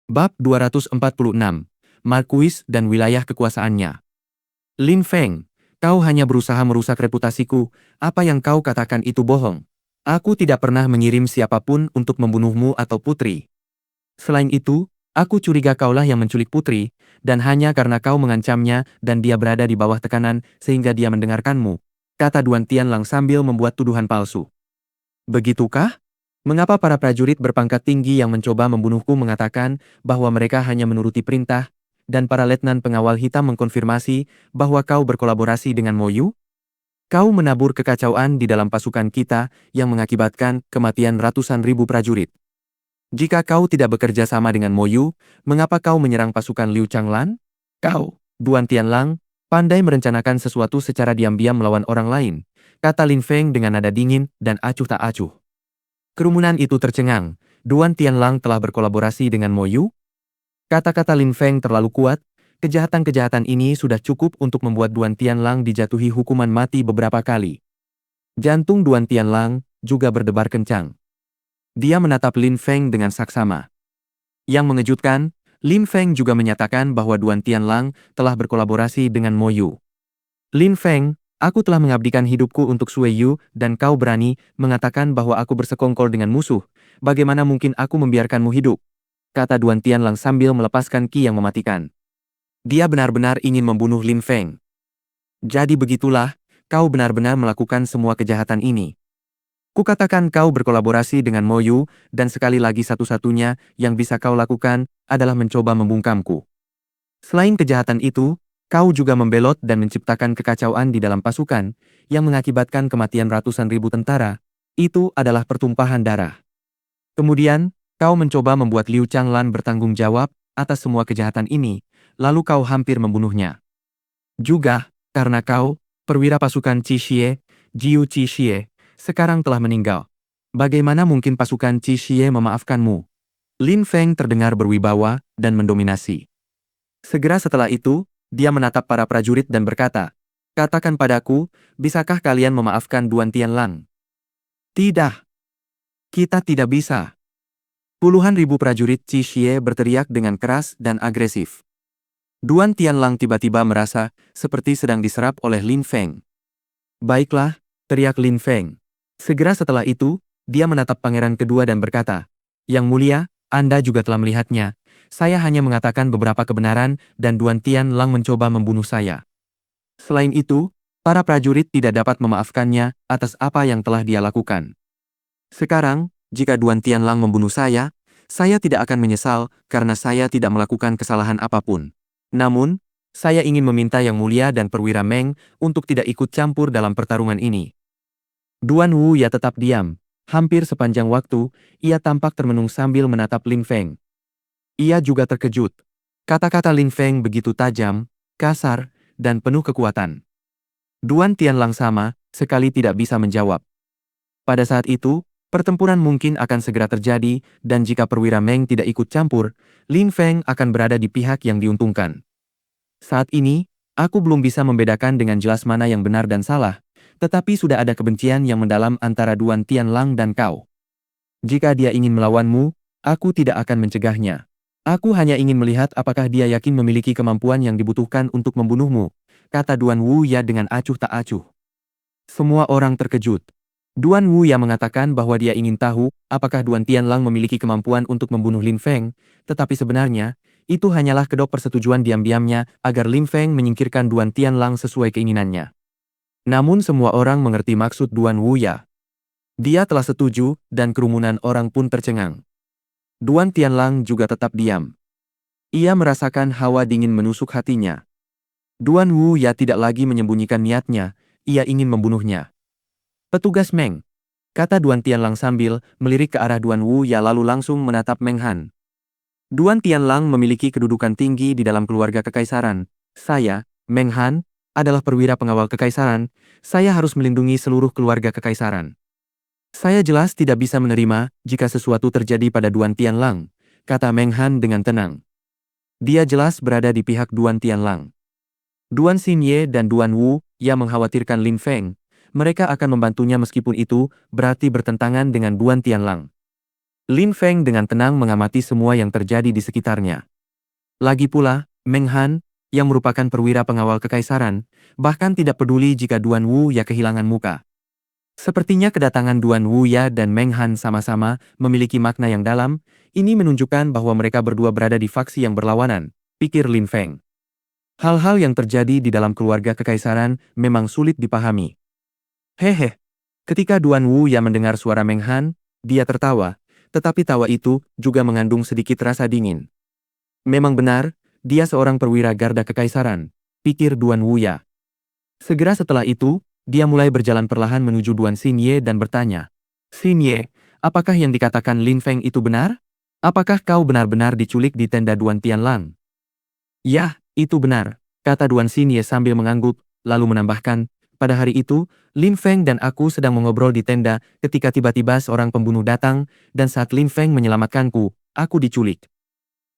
Bab 246, Markuis dan wilayah kekuasaannya. Lin Feng, kau hanya berusaha merusak reputasiku, apa yang kau katakan itu bohong. Aku tidak pernah mengirim siapapun untuk membunuhmu atau putri. Selain itu, aku curiga kaulah yang menculik putri, dan hanya karena kau mengancamnya dan dia berada di bawah tekanan sehingga dia mendengarkanmu, kata Duan Tianlang sambil membuat tuduhan palsu. Begitukah? Mengapa para prajurit berpangkat tinggi yang mencoba membunuhku mengatakan bahwa mereka hanya menuruti perintah, dan para letnan pengawal hitam mengkonfirmasi bahwa kau berkolaborasi dengan Mo Yu? Kau menabur kekacauan di dalam pasukan kita yang mengakibatkan kematian ratusan ribu prajurit. Jika kau tidak bekerja sama dengan Mo Yu, mengapa kau menyerang pasukan Liu Changlan? Kau, Duan Tianlang, pandai merencanakan sesuatu secara diam-diam melawan orang lain, kata Lin Feng dengan nada dingin dan acuh tak acuh. Kerumunan itu tercengang. Duan Tianlang telah berkolaborasi dengan Mo Yu? Kata-kata Lin Feng terlalu kuat. Kejahatan-kejahatan ini sudah cukup untuk membuat Duan Tianlang dijatuhi hukuman mati beberapa kali. Jantung Duan Tianlang juga berdebar kencang. Dia menatap Lin Feng dengan saksama. Yang mengejutkan, Lin Feng juga menyatakan bahwa Duan Tianlang telah berkolaborasi dengan Mo Yu. Lin Feng, aku telah mengabdikan hidupku untuk Sui Yu dan kau berani mengatakan bahwa aku bersekongkol dengan musuh. Bagaimana mungkin aku membiarkanmu hidup? Kata Duan Tianlang sambil melepaskan ki yang mematikan. Dia benar-benar ingin membunuh Lin Feng. Jadi begitulah, kau benar-benar melakukan semua kejahatan ini. Kukatakan kau berkolaborasi dengan Mo Yu dan sekali lagi satu-satunya yang bisa kau lakukan adalah mencoba membungkamku. Selain kejahatan itu, kau juga membelot dan menciptakan kekacauan di dalam pasukan yang mengakibatkan kematian ratusan ribu tentara. Itu adalah pertumpahan darah. Kemudian, kau mencoba membuat Liu Changlan bertanggung jawab atas semua kejahatan ini, lalu kau hampir membunuhnya. Juga, karena kau, perwira pasukan Qi Xie, Jiu Qi Xie, sekarang telah meninggal. Bagaimana mungkin pasukan Qi Xie memaafkanmu? Lin Feng terdengar berwibawa dan mendominasi. Segera setelah itu, dia menatap para prajurit dan berkata, "Katakan padaku, bisakah kalian memaafkan Duan Tianlang?" "Tidak. Kita tidak bisa." Puluhan ribu prajurit Qi Xie berteriak dengan keras dan agresif. Duan Tianlang tiba-tiba merasa seperti sedang diserap oleh Lin Feng. "Baiklah," teriak Lin Feng. Segera setelah itu, dia menatap pangeran kedua dan berkata, "Yang mulia, Anda juga telah melihatnya. Saya hanya mengatakan beberapa kebenaran dan Duan Tianlang mencoba membunuh saya. Selain itu, para prajurit tidak dapat memaafkannya atas apa yang telah dia lakukan. Sekarang, jika Duan Tianlang membunuh saya tidak akan menyesal karena saya tidak melakukan kesalahan apapun. Namun, saya ingin meminta Yang Mulia dan Perwira Meng untuk tidak ikut campur dalam pertarungan ini." Duan Wu ya tetap diam. Hampir sepanjang waktu, ia tampak termenung sambil menatap Lin Feng. Ia juga terkejut. Kata-kata Lin Feng begitu tajam, kasar, dan penuh kekuatan. Duan Tianlang sama sekali tidak bisa menjawab. Pada saat itu, pertempuran mungkin akan segera terjadi, dan jika perwira Meng tidak ikut campur, Lin Feng akan berada di pihak yang diuntungkan. Saat ini, aku belum bisa membedakan dengan jelas mana yang benar dan salah, tetapi sudah ada kebencian yang mendalam antara Duan Tianlang dan kau. Jika dia ingin melawanmu, aku tidak akan mencegahnya. Aku hanya ingin melihat apakah dia yakin memiliki kemampuan yang dibutuhkan untuk membunuhmu, kata Duan Wu Ya dengan acuh tak acuh. Semua orang terkejut. Duan Wu Ya mengatakan bahwa dia ingin tahu apakah Duan Tianlang memiliki kemampuan untuk membunuh Lin Feng, tetapi sebenarnya, itu hanyalah kedok persetujuan diam-diamnya agar Lin Feng menyingkirkan Duan Tianlang sesuai keinginannya. Namun semua orang mengerti maksud Duan Wu Ya. Dia telah setuju dan kerumunan orang pun tercengang. Duan Tianlang juga tetap diam. Ia merasakan hawa dingin menusuk hatinya. Duan Wu Ya tidak lagi menyembunyikan niatnya, ia ingin membunuhnya. "Petugas Meng," kata Duan Tianlang sambil melirik ke arah Duan Wu Ya lalu langsung menatap Meng Han. Duan Tianlang memiliki kedudukan tinggi di dalam keluarga kekaisaran. Saya, Meng Han, adalah perwira pengawal kekaisaran, saya harus melindungi seluruh keluarga kekaisaran. Saya jelas tidak bisa menerima jika sesuatu terjadi pada Duan Tianlang, kata Meng Han dengan tenang. Dia jelas berada di pihak Duan Tianlang. Duan Xinye dan Duan Wu yang mengkhawatirkan Lin Feng, mereka akan membantunya meskipun itu berarti bertentangan dengan Duan Tianlang. Lin Feng dengan tenang mengamati semua yang terjadi di sekitarnya. Lagi pula, Meng Han, yang merupakan perwira pengawal kekaisaran, bahkan tidak peduli jika Duan Wu ya kehilangan muka. Sepertinya kedatangan Duan Wu ya dan Meng Han sama-sama memiliki makna yang dalam, ini menunjukkan bahwa mereka berdua berada di faksi yang berlawanan, pikir Lin Feng. Hal-hal yang terjadi di dalam keluarga kekaisaran memang sulit dipahami. Hehe. Ketika Duan Wu ya mendengar suara Meng Han, dia tertawa, tetapi tawa itu juga mengandung sedikit rasa dingin. Memang benar, dia seorang perwira garda kekaisaran, pikir Duan Wu ya. Segera setelah itu, dia mulai berjalan perlahan menuju Duan Xinye dan bertanya, "Xinye, apakah yang dikatakan Lin Feng itu benar? Apakah kau benar-benar diculik di tenda Duan Tianlang?" "Yah, itu benar," kata Duan Xinye sambil mengangguk, lalu menambahkan, "Pada hari itu, Lin Feng dan aku sedang mengobrol di tenda ketika tiba-tiba seorang pembunuh datang, dan saat Lin Feng menyelamatkanku, aku diculik.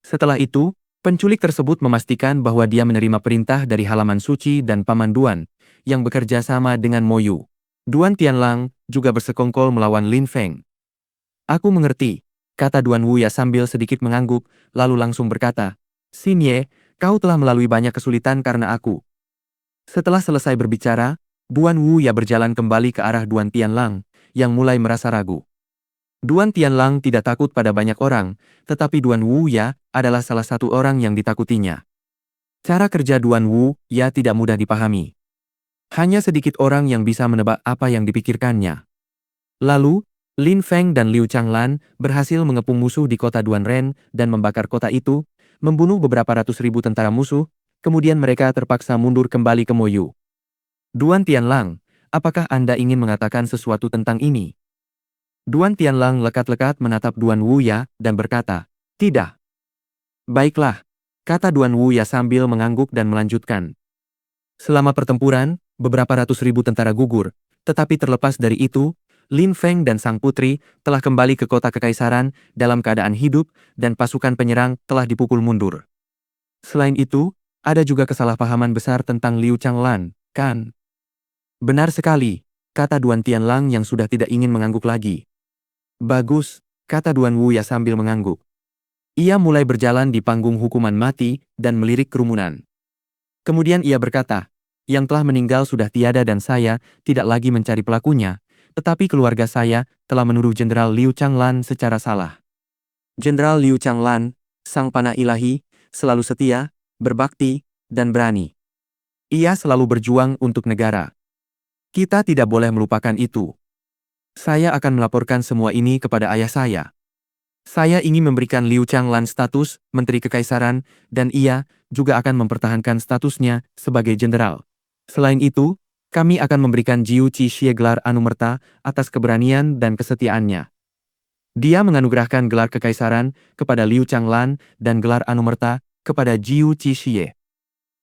Setelah itu, penculik tersebut memastikan bahwa dia menerima perintah dari halaman suci dan Paman Duan, yang bekerja sama dengan Mo Yu. Duan Tianlang juga bersekongkol melawan Lin Feng." "Aku mengerti," kata Duan Wu ya sambil sedikit mengangguk, lalu langsung berkata, "Xinye, kau telah melalui banyak kesulitan karena aku." Setelah selesai berbicara, Duan Wu ya berjalan kembali ke arah Duan Tianlang, yang mulai merasa ragu. Duan Tianlang tidak takut pada banyak orang, tetapi Duan Wu ya adalah salah satu orang yang ditakutinya. Cara kerja Duan Wu ya tidak mudah dipahami. Hanya sedikit orang yang bisa menebak apa yang dipikirkannya. Lalu, Lin Feng dan Liu Changlan berhasil mengepung musuh di kota Duanren dan membakar kota itu, membunuh beberapa ratus ribu tentara musuh, kemudian mereka terpaksa mundur kembali ke Mo Yu. "Duan Tianlang, apakah Anda ingin mengatakan sesuatu tentang ini?" Duan Tianlang lekat-lekat menatap Duan Wu ya dan berkata, "Tidak." "Baiklah," kata Duan Wu ya sambil mengangguk dan melanjutkan. "Selama pertempuran, beberapa ratus ribu tentara gugur, tetapi terlepas dari itu, Lin Feng dan sang putri telah kembali ke kota kekaisaran dalam keadaan hidup dan pasukan penyerang telah dipukul mundur. Selain itu, ada juga kesalahpahaman besar tentang Liu Changlan, kan?" "Benar sekali," kata Duan Tianlang yang sudah tidak ingin mengangguk lagi. "Bagus," kata Duan Wu ya sambil mengangguk. Ia mulai berjalan di panggung hukuman mati dan melirik kerumunan. Kemudian ia berkata, "Yang telah meninggal sudah tiada dan saya tidak lagi mencari pelakunya, tetapi keluarga saya telah menuduh Jenderal Liu Changlan secara salah. Jenderal Liu Changlan, sang panah ilahi, selalu setia, berbakti, dan berani. Ia selalu berjuang untuk negara. Kita tidak boleh melupakan itu. Saya akan melaporkan semua ini kepada ayah saya. Saya ingin memberikan Liu Changlan status Menteri Kekaisaran, dan ia juga akan mempertahankan statusnya sebagai jenderal. Selain itu, kami akan memberikan Jiu Qixie gelar anumerta atas keberanian dan kesetiaannya." Dia menganugerahkan gelar kekaisaran kepada Liu Changlan dan gelar anumerta kepada Jiu Qixie.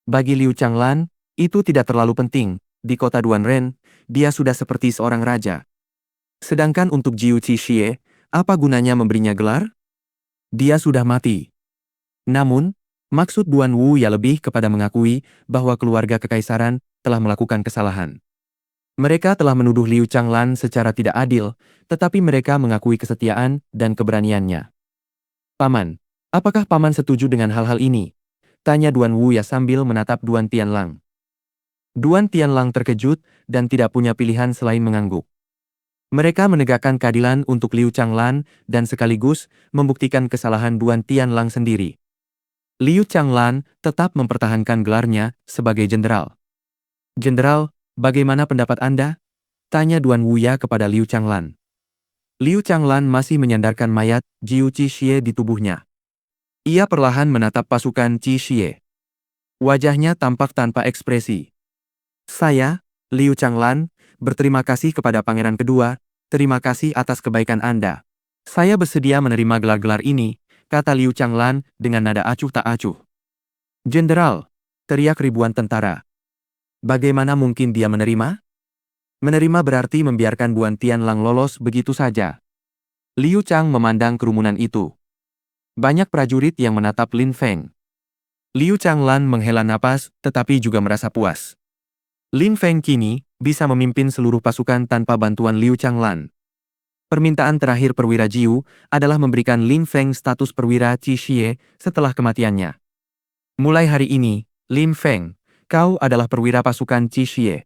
Bagi Liu Changlan, itu tidak terlalu penting. Di kota Duanren, dia sudah seperti seorang raja. Sedangkan untuk Jiu Qixie, apa gunanya memberinya gelar? Dia sudah mati. Namun, maksud Duan Wu ya lebih kepada mengakui bahwa keluarga kekaisaran telah melakukan kesalahan. Mereka telah menuduh Liu Changlan secara tidak adil, tetapi mereka mengakui kesetiaan dan keberaniannya. "Paman, apakah Paman setuju dengan hal-hal ini?" tanya Duan Wu ya sambil menatap Duan Tianlang. Duan Tianlang terkejut dan tidak punya pilihan selain mengangguk. Mereka menegakkan keadilan untuk Liu Changlan dan sekaligus membuktikan kesalahan Duan Tianlang sendiri. Liu Changlan tetap mempertahankan gelarnya sebagai jenderal. "Jenderal, bagaimana pendapat Anda?" tanya Duan Wuya kepada Liu Changlan. Liu Changlan masih menyandarkan mayat Jiu Qixie di tubuhnya. Ia perlahan menatap pasukan Qixie. Wajahnya tampak tanpa ekspresi. "Saya, Liu Changlan, berterima kasih kepada Pangeran Kedua, terima kasih atas kebaikan Anda. Saya bersedia menerima gelar-gelar ini," kata Liu Changlan dengan nada acuh tak acuh. "Jenderal," teriak ribuan tentara. "Bagaimana mungkin dia menerima?" "Menerima berarti membiarkan Duan Tianlang lolos begitu saja." Liu Chang memandang kerumunan itu. Banyak prajurit yang menatap Lin Feng. Liu Changlan menghela napas tetapi juga merasa puas. Lin Feng kini bisa memimpin seluruh pasukan tanpa bantuan Liu Changlan. Permintaan terakhir perwira Jiu adalah memberikan Lin Feng status perwira Qi Xie setelah kematiannya. Mulai hari ini, Lin Feng, kau adalah perwira pasukan Qi Xie.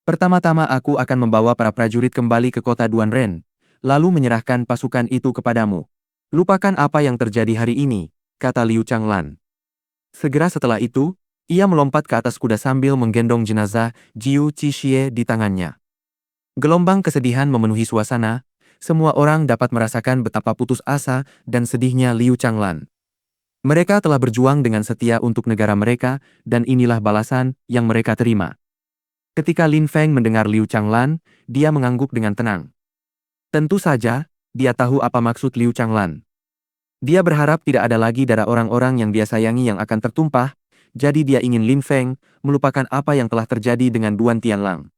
Pertama-tama aku akan membawa para prajurit kembali ke kota Duanren, lalu menyerahkan pasukan itu kepadamu. Lupakan apa yang terjadi hari ini, kata Liu Changlan. Segera setelah itu, ia melompat ke atas kuda sambil menggendong jenazah Jiu Qi Xie di tangannya. Gelombang kesedihan memenuhi suasana. Semua orang dapat merasakan betapa putus asa dan sedihnya Liu Changlan. Mereka telah berjuang dengan setia untuk negara mereka, dan inilah balasan yang mereka terima. Ketika Lin Feng mendengar Liu Changlan, dia mengangguk dengan tenang. Tentu saja, dia tahu apa maksud Liu Changlan. Dia berharap tidak ada lagi darah orang-orang yang dia sayangi yang akan tertumpah, jadi dia ingin Lin Feng melupakan apa yang telah terjadi dengan Duan Tianlang.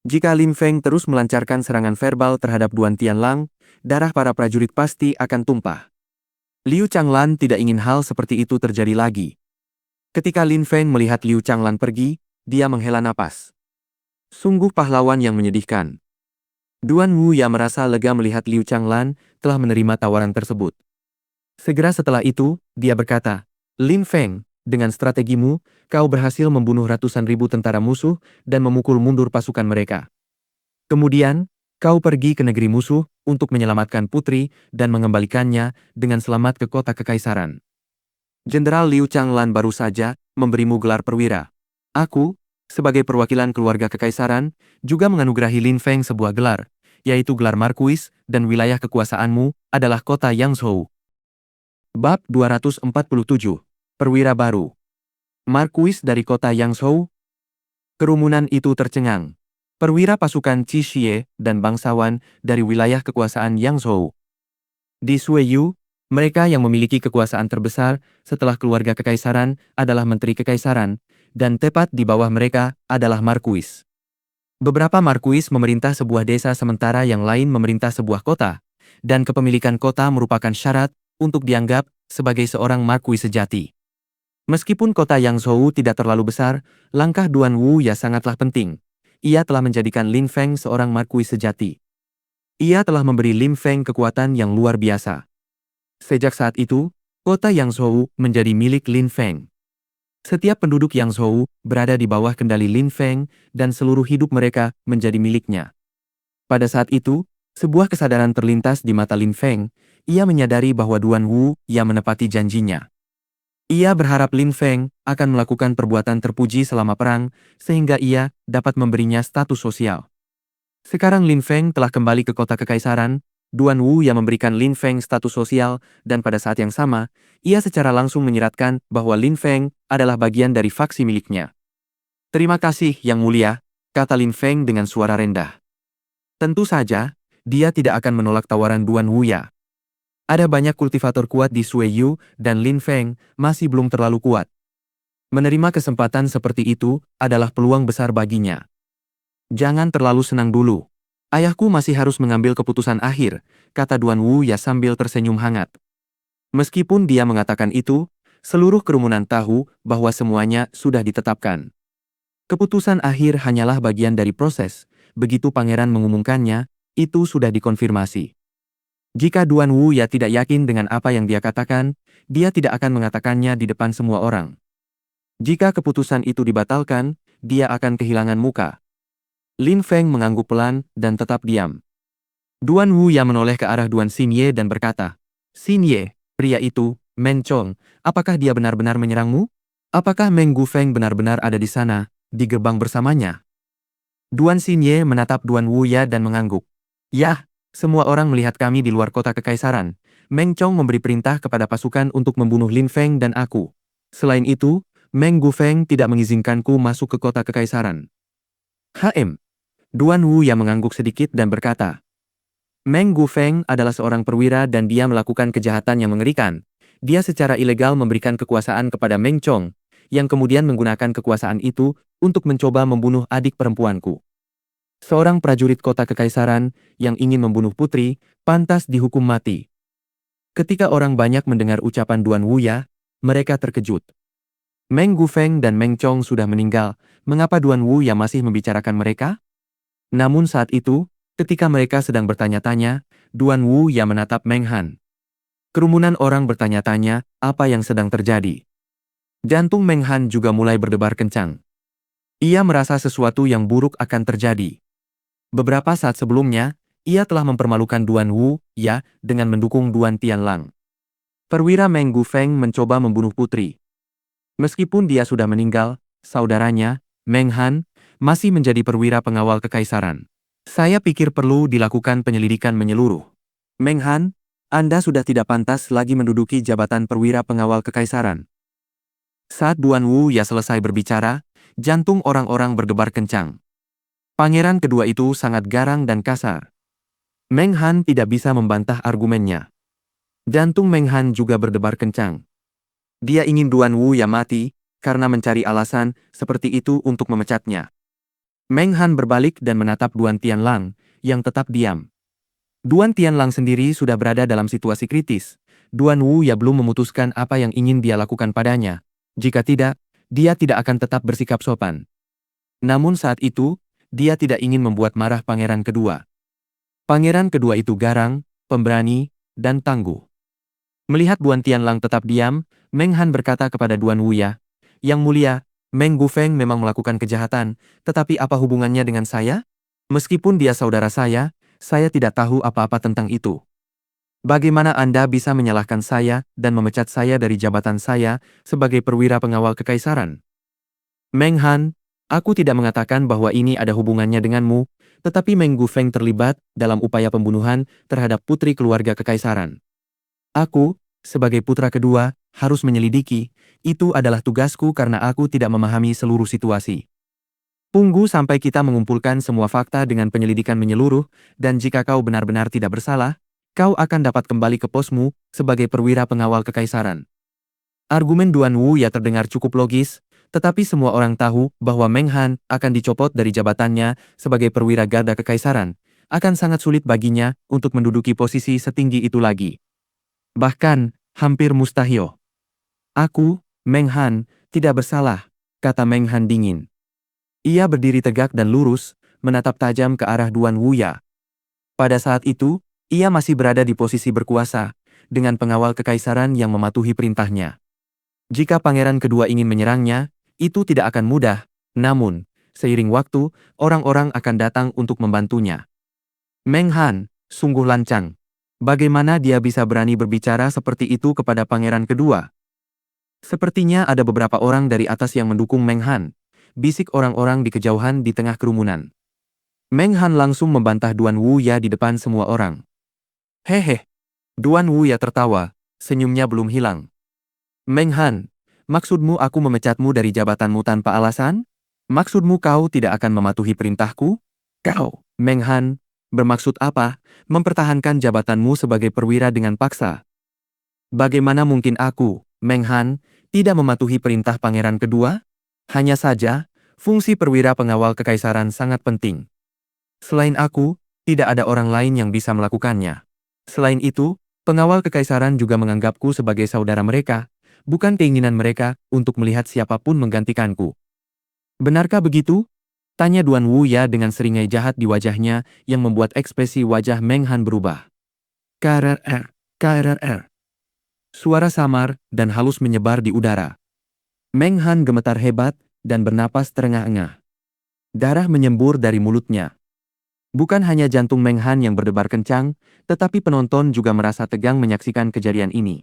Jika Lin Feng terus melancarkan serangan verbal terhadap Duan Tianlang, darah para prajurit pasti akan tumpah. Liu Changlan tidak ingin hal seperti itu terjadi lagi. Ketika Lin Feng melihat Liu Changlan pergi, dia menghela napas. Sungguh pahlawan yang menyedihkan. Duan Wuya merasa lega melihat Liu Changlan telah menerima tawaran tersebut. Segera setelah itu, dia berkata, Lin Feng, dengan strategimu, kau berhasil membunuh ratusan ribu tentara musuh dan memukul mundur pasukan mereka. Kemudian, kau pergi ke negeri musuh untuk menyelamatkan putri dan mengembalikannya dengan selamat ke kota kekaisaran. Jenderal Liu Changlan baru saja memberimu gelar perwira. Aku, sebagai perwakilan keluarga kekaisaran, juga menganugerahi Lin Feng sebuah gelar, yaitu gelar Markuis, dan wilayah kekuasaanmu adalah kota Yangzhou. Bab 247. Perwira baru. Markuis dari kota Yangzhou. Kerumunan itu tercengang. Perwira pasukan Qi Xie dan bangsawan dari wilayah kekuasaan Yangzhou. Di Suiyu, mereka yang memiliki kekuasaan terbesar setelah keluarga kekaisaran adalah menteri kekaisaran, dan tepat di bawah mereka adalah Markuis. Beberapa Markuis memerintah sebuah desa sementara yang lain memerintah sebuah kota, dan kepemilikan kota merupakan syarat untuk dianggap sebagai seorang Markuis sejati. Meskipun kota Yangzhou tidak terlalu besar, langkah Duan Wuya sangatlah penting. Ia telah menjadikan Lin Feng seorang Markuis sejati. Ia telah memberi Lin Feng kekuatan yang luar biasa. Sejak saat itu, kota Yangzhou menjadi milik Lin Feng. Setiap penduduk Yangzhou berada di bawah kendali Lin Feng dan seluruh hidup mereka menjadi miliknya. Pada saat itu, sebuah kesadaran terlintas di mata Lin Feng. Ia menyadari bahwa Duan Wu yang menepati janjinya. Ia berharap Lin Feng akan melakukan perbuatan terpuji selama perang, sehingga ia dapat memberinya status sosial. Sekarang Lin Feng telah kembali ke kota kekaisaran, Duan Wu yang memberikan Lin Feng status sosial, dan pada saat yang sama, ia secara langsung menyiratkan bahwa Lin Feng adalah bagian dari faksi miliknya. Terima kasih, Yang Mulia, kata Lin Feng dengan suara rendah. Tentu saja, dia tidak akan menolak tawaran Duan Wuya. Ada banyak kultivator kuat di Suiyu, dan Lin Feng masih belum terlalu kuat. Menerima kesempatan seperti itu adalah peluang besar baginya. Jangan terlalu senang dulu. Ayahku masih harus mengambil keputusan akhir, kata Duan Wuya sambil tersenyum hangat. Meskipun dia mengatakan itu, seluruh kerumunan tahu bahwa semuanya sudah ditetapkan. Keputusan akhir hanyalah bagian dari proses. Begitu pangeran mengumumkannya, itu sudah dikonfirmasi. Jika Duan Wuya tidak yakin dengan apa yang dia katakan, dia tidak akan mengatakannya di depan semua orang. Jika keputusan itu dibatalkan, dia akan kehilangan muka. Lin Feng mengangguk pelan dan tetap diam. Duan Wuya menoleh ke arah Duan Xinye dan berkata, Xinye, pria itu, Meng Chong, apakah dia benar-benar menyerangmu? Apakah Meng Gufeng benar-benar ada di sana, di gerbang bersamanya? Duan Xinye menatap Duan Wuya dan mengangguk. Yah. Semua orang melihat kami di luar kota kekaisaran. Meng Chong memberi perintah kepada pasukan untuk membunuh Lin Feng dan aku. Selain itu, Meng Gufeng tidak mengizinkanku masuk ke kota kekaisaran. Duan Wu yang mengangguk sedikit dan berkata, Meng Gufeng adalah seorang perwira dan dia melakukan kejahatan yang mengerikan. Dia secara ilegal memberikan kekuasaan kepada Meng Chong, yang kemudian menggunakan kekuasaan itu untuk mencoba membunuh adik perempuanku. Seorang prajurit kota kekaisaran yang ingin membunuh putri, pantas dihukum mati. Ketika orang banyak mendengar ucapan Duan Wuya, mereka terkejut. Meng Gufeng dan Meng Chong sudah meninggal, mengapa Duan Wuya masih membicarakan mereka? Namun saat itu, Ketika mereka sedang bertanya-tanya, Duan Wu Ya menatap Meng Han. Kerumunan orang bertanya-tanya apa yang sedang terjadi. Jantung Meng Han juga mulai berdebar kencang. Ia merasa sesuatu yang buruk akan terjadi. Beberapa saat sebelumnya, ia telah mempermalukan Duan Wu Ya dengan mendukung Duan Tianlang. Perwira Meng Gufeng mencoba membunuh putri. Meskipun dia sudah meninggal, saudaranya, Meng Han, masih menjadi perwira pengawal kekaisaran. Saya pikir perlu dilakukan penyelidikan menyeluruh. Meng Han, Anda sudah tidak pantas lagi menduduki jabatan perwira pengawal kekaisaran. Saat Duan Wu Ya selesai berbicara, jantung orang-orang berdebar kencang. Pangeran kedua itu sangat garang dan kasar. Meng Han tidak bisa membantah argumennya. Jantung Meng Han juga berdebar kencang. Dia ingin Duan Wu Ya mati, karena mencari alasan seperti itu untuk memecatnya. Meng Han berbalik dan menatap Duan Tianlang, yang tetap diam. Duan Tianlang sendiri sudah berada dalam situasi kritis. Duan Wu Ya belum memutuskan apa yang ingin dia lakukan padanya. Jika tidak, dia tidak akan tetap bersikap sopan. Namun saat itu, dia tidak ingin membuat marah pangeran kedua. Pangeran kedua itu garang, pemberani, dan tangguh. Melihat Duan Tianlang tetap diam, Meng Han berkata kepada Duan Wu Ya, "Yang mulia, Meng Gufeng memang melakukan kejahatan, tetapi apa hubungannya dengan saya? Meskipun dia saudara saya tidak tahu apa-apa tentang itu. Bagaimana Anda bisa menyalahkan saya dan memecat saya dari jabatan saya sebagai perwira pengawal kekaisaran?" Meng Han, aku tidak mengatakan bahwa ini ada hubungannya denganmu, tetapi Meng Gufeng terlibat dalam upaya pembunuhan terhadap putri keluarga kekaisaran. Aku, sebagai putra kedua, harus menyelidiki. Itu adalah tugasku karena aku tidak memahami seluruh situasi. Tunggu sampai kita mengumpulkan semua fakta dengan penyelidikan menyeluruh, dan jika kau benar-benar tidak bersalah, kau akan dapat kembali ke posmu sebagai perwira pengawal kekaisaran. Argumen Duan Wu Ya terdengar cukup logis, tetapi semua orang tahu bahwa Meng Han akan dicopot dari jabatannya sebagai perwira garda kekaisaran. Akan sangat sulit baginya untuk menduduki posisi setinggi itu lagi. Bahkan, hampir mustahil. Aku, Meng Han, tidak bersalah, kata Meng Han dingin. Ia berdiri tegak dan lurus, menatap tajam ke arah Duan Wu Ya. Pada saat itu, ia masih berada di posisi berkuasa, dengan pengawal kekaisaran yang mematuhi perintahnya. Jika pangeran kedua ingin menyerangnya, itu tidak akan mudah, namun, seiring waktu, orang-orang akan datang untuk membantunya. Meng Han, sungguh lancang. Bagaimana dia bisa berani berbicara seperti itu kepada pangeran kedua? Sepertinya ada beberapa orang dari atas yang mendukung Meng Han, bisik orang-orang di kejauhan di tengah kerumunan. Meng Han langsung membantah Duan Wu Ya di depan semua orang. Hehe. Duan Wu Ya tertawa, senyumnya belum hilang. Meng Han, maksudmu aku memecatmu dari jabatanmu tanpa alasan? Maksudmu kau tidak akan mematuhi perintahku? Kau, Meng Han, bermaksud apa, mempertahankan jabatanmu sebagai perwira dengan paksa? Bagaimana mungkin aku, Meng Han, tidak mematuhi perintah pangeran kedua? Hanya saja, fungsi perwira pengawal kekaisaran sangat penting. Selain aku, tidak ada orang lain yang bisa melakukannya. Selain itu, pengawal kekaisaran juga menganggapku sebagai saudara mereka, bukan keinginan mereka untuk melihat siapapun menggantikanku. Benarkah begitu? Tanya Duan Wu Ya dengan seringai jahat di wajahnya yang membuat ekspresi wajah Meng Han berubah. KRR, KRR. Suara samar dan halus menyebar di udara. Meng Han gemetar hebat dan bernapas terengah-engah. Darah menyembur dari mulutnya. Bukan hanya jantung Meng Han yang berdebar kencang, tetapi penonton juga merasa tegang menyaksikan kejadian ini.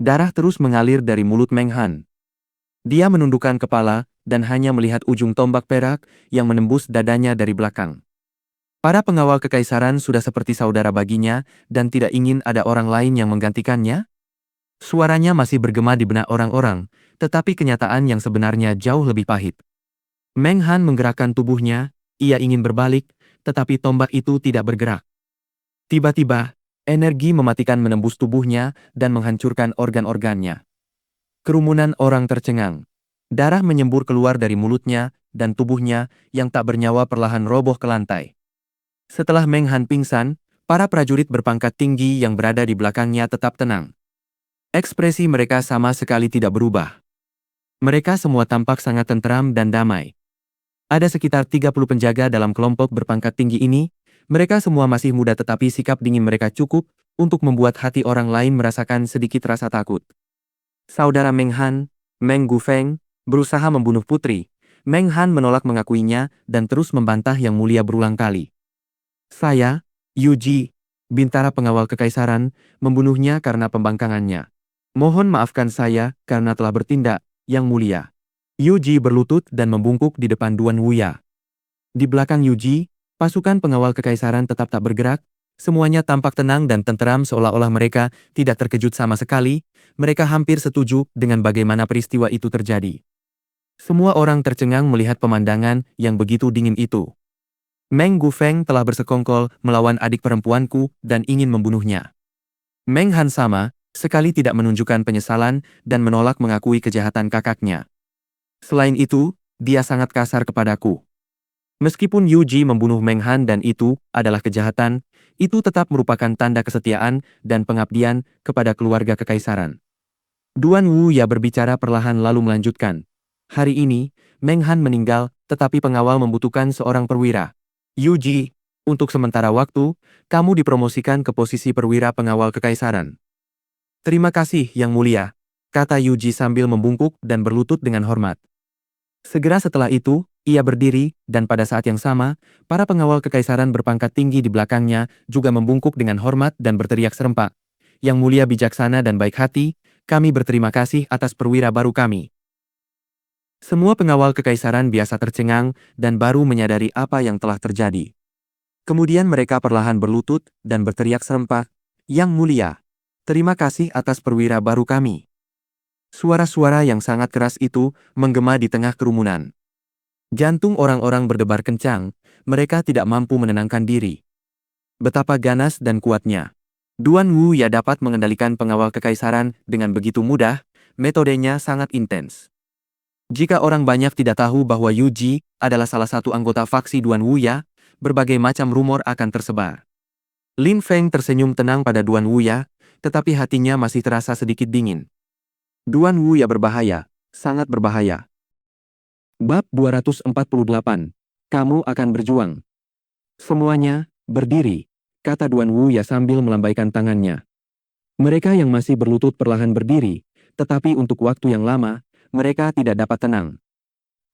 Darah terus mengalir dari mulut Meng Han. Dia menundukkan kepala dan hanya melihat ujung tombak perak yang menembus dadanya dari belakang. Para pengawal kekaisaran sudah seperti saudara baginya dan tidak ingin ada orang lain yang menggantikannya. Suaranya masih bergema di benak orang-orang, tetapi kenyataan yang sebenarnya jauh lebih pahit. Meng Han menggerakkan tubuhnya, ia ingin berbalik, tetapi tombak itu tidak bergerak. Tiba-tiba, energi mematikan menembus tubuhnya dan menghancurkan organ-organnya. Kerumunan orang tercengang. Darah menyembur keluar dari mulutnya, dan tubuhnya, yang tak bernyawa perlahan roboh ke lantai. Setelah Meng Han pingsan, para prajurit berpangkat tinggi yang berada di belakangnya tetap tenang. Ekspresi mereka sama sekali tidak berubah. Mereka semua tampak sangat tenteram dan damai. Ada sekitar 30 penjaga dalam kelompok berpangkat tinggi ini, Mereka semua masih muda tetapi sikap dingin mereka cukup untuk membuat hati orang lain merasakan sedikit rasa takut. Saudara Meng Han, Meng Gufeng, berusaha membunuh putri. Meng Han menolak mengakuinya dan terus membantah Yang Mulia berulang kali. Saya, Yu Ji, bintara pengawal kekaisaran, membunuhnya karena pembangkangannya. Mohon maafkan saya karena telah bertindak, Yang Mulia. Yu Ji berlutut dan membungkuk di depan Duan Wuya. Di belakang Yu Ji, pasukan pengawal kekaisaran tetap tak bergerak, semuanya tampak tenang dan tenteram seolah-olah mereka tidak terkejut sama sekali, mereka hampir setuju dengan bagaimana peristiwa itu terjadi. Semua orang tercengang melihat pemandangan yang begitu dingin itu. Meng Gufeng telah bersekongkol melawan adik perempuanku dan ingin membunuhnya. Meng Han sama sekali tidak menunjukkan penyesalan dan menolak mengakui kejahatan kakaknya. Selain itu, dia sangat kasar kepadaku. Meskipun Yu Ji membunuh Meng Han dan itu adalah kejahatan, itu tetap merupakan tanda kesetiaan dan pengabdian kepada keluarga kekaisaran. Duan Wu Ya berbicara perlahan lalu melanjutkan. Hari ini, Meng Han meninggal, tetapi pengawal membutuhkan seorang perwira. Yu Ji, untuk sementara waktu, kamu dipromosikan ke posisi perwira pengawal kekaisaran. Terima kasih, Yang Mulia, kata Yu Ji sambil membungkuk dan berlutut dengan hormat. Segera setelah itu, ia berdiri, dan pada saat yang sama, para pengawal kekaisaran berpangkat tinggi di belakangnya juga membungkuk dengan hormat dan berteriak serempak. Yang Mulia bijaksana dan baik hati, kami berterima kasih atas perwira baru kami. Semua pengawal kekaisaran biasa tercengang dan baru menyadari apa yang telah terjadi. Kemudian mereka perlahan berlutut dan berteriak serempak, Yang Mulia, terima kasih atas perwira baru kami. Suara-suara yang sangat keras itu menggema di tengah kerumunan. Jantung orang-orang berdebar kencang, mereka tidak mampu menenangkan diri. Betapa ganas dan kuatnya. Duan Wu Ya dapat mengendalikan pengawal kekaisaran dengan begitu mudah, metodenya sangat intens. Jika orang banyak tidak tahu bahwa Yu Ji adalah salah satu anggota faksi Duan Wu Ya, berbagai macam rumor akan tersebar. Lin Feng tersenyum tenang pada Duan Wu Ya, tetapi hatinya masih terasa sedikit dingin. Duan Wu Ya berbahaya, sangat berbahaya. Bab 248. Kamu akan berjuang. Semuanya, berdiri, kata Duan Wu Ya sambil melambaikan tangannya. Mereka yang masih berlutut perlahan berdiri, tetapi untuk waktu yang lama, mereka tidak dapat tenang.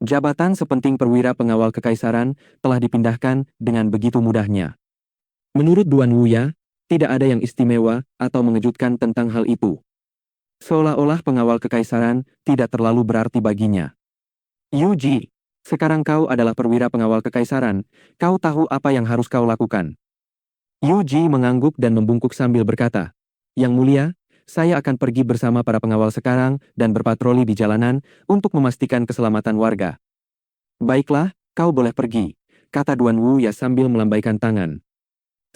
Jabatan sepenting perwira pengawal kekaisaran telah dipindahkan dengan begitu mudahnya. Menurut Duan Wu Ya, tidak ada yang istimewa atau mengejutkan tentang hal itu. Seolah-olah pengawal kekaisaran tidak terlalu berarti baginya. Yu Ji, sekarang kau adalah perwira pengawal kekaisaran, kau tahu apa yang harus kau lakukan. Yu Ji mengangguk dan membungkuk sambil berkata, Yang Mulia, saya akan pergi bersama para pengawal sekarang dan berpatroli di jalanan untuk memastikan keselamatan warga. Baiklah, kau boleh pergi, kata Duan Wu Ya sambil melambaikan tangan.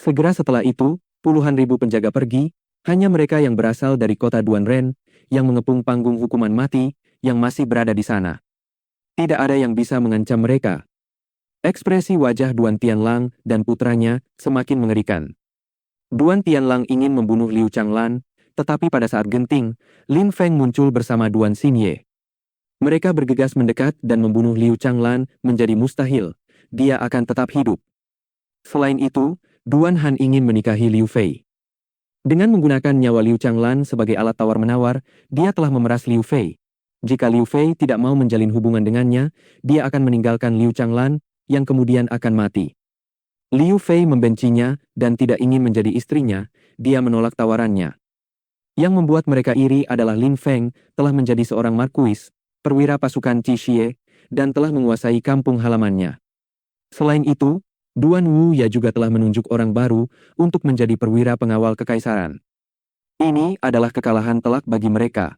Segera setelah itu, puluhan ribu penjaga pergi, hanya mereka yang berasal dari kota Duan Ren, yang mengepung panggung hukuman mati, yang masih berada di sana. Tidak ada yang bisa mengancam mereka. Ekspresi wajah Duan Tianlang dan putranya semakin mengerikan. Duan Tianlang ingin membunuh Liu Changlan, tetapi pada saat genting, Lin Feng muncul bersama Duan Xinye. Mereka bergegas mendekat dan membunuh Liu Changlan menjadi mustahil, dia akan tetap hidup. Selain itu, Duan Han ingin menikahi Liu Fei. Dengan menggunakan nyawa Liu Changlan sebagai alat tawar-menawar, dia telah memeras Liu Fei. Jika Liu Fei tidak mau menjalin hubungan dengannya, dia akan meninggalkan Liu Changlan, yang kemudian akan mati. Liu Fei membencinya dan tidak ingin menjadi istrinya, dia menolak tawarannya. Yang membuat mereka iri adalah Lin Feng telah menjadi seorang markuis, perwira pasukan Qi Xie, dan telah menguasai kampung halamannya. Selain itu, Duan Wu Ya juga telah menunjuk orang baru untuk menjadi perwira pengawal kekaisaran. Ini adalah kekalahan telak bagi mereka.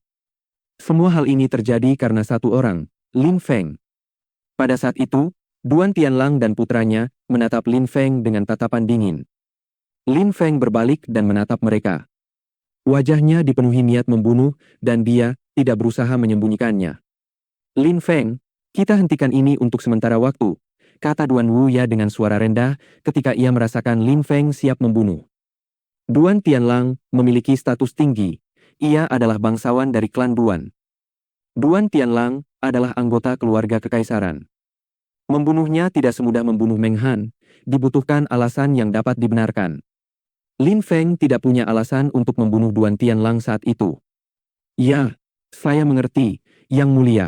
Semua hal ini terjadi karena satu orang, Lin Feng. Pada saat itu, Duan Tianlang dan putranya menatap Lin Feng dengan tatapan dingin. Lin Feng berbalik dan menatap mereka. Wajahnya dipenuhi niat membunuh dan dia tidak berusaha menyembunyikannya. Lin Feng, kita hentikan ini untuk sementara waktu, kata Duan Wu Ya dengan suara rendah ketika ia merasakan Lin Feng siap membunuh. Duan Tianlang memiliki status tinggi, ia adalah bangsawan dari klan Duan. Duan Tianlang adalah anggota keluarga kekaisaran. Membunuhnya tidak semudah membunuh Meng Han, dibutuhkan alasan yang dapat dibenarkan. Lin Feng tidak punya alasan untuk membunuh Duan Tianlang saat itu. Ya, saya mengerti, Yang Mulia.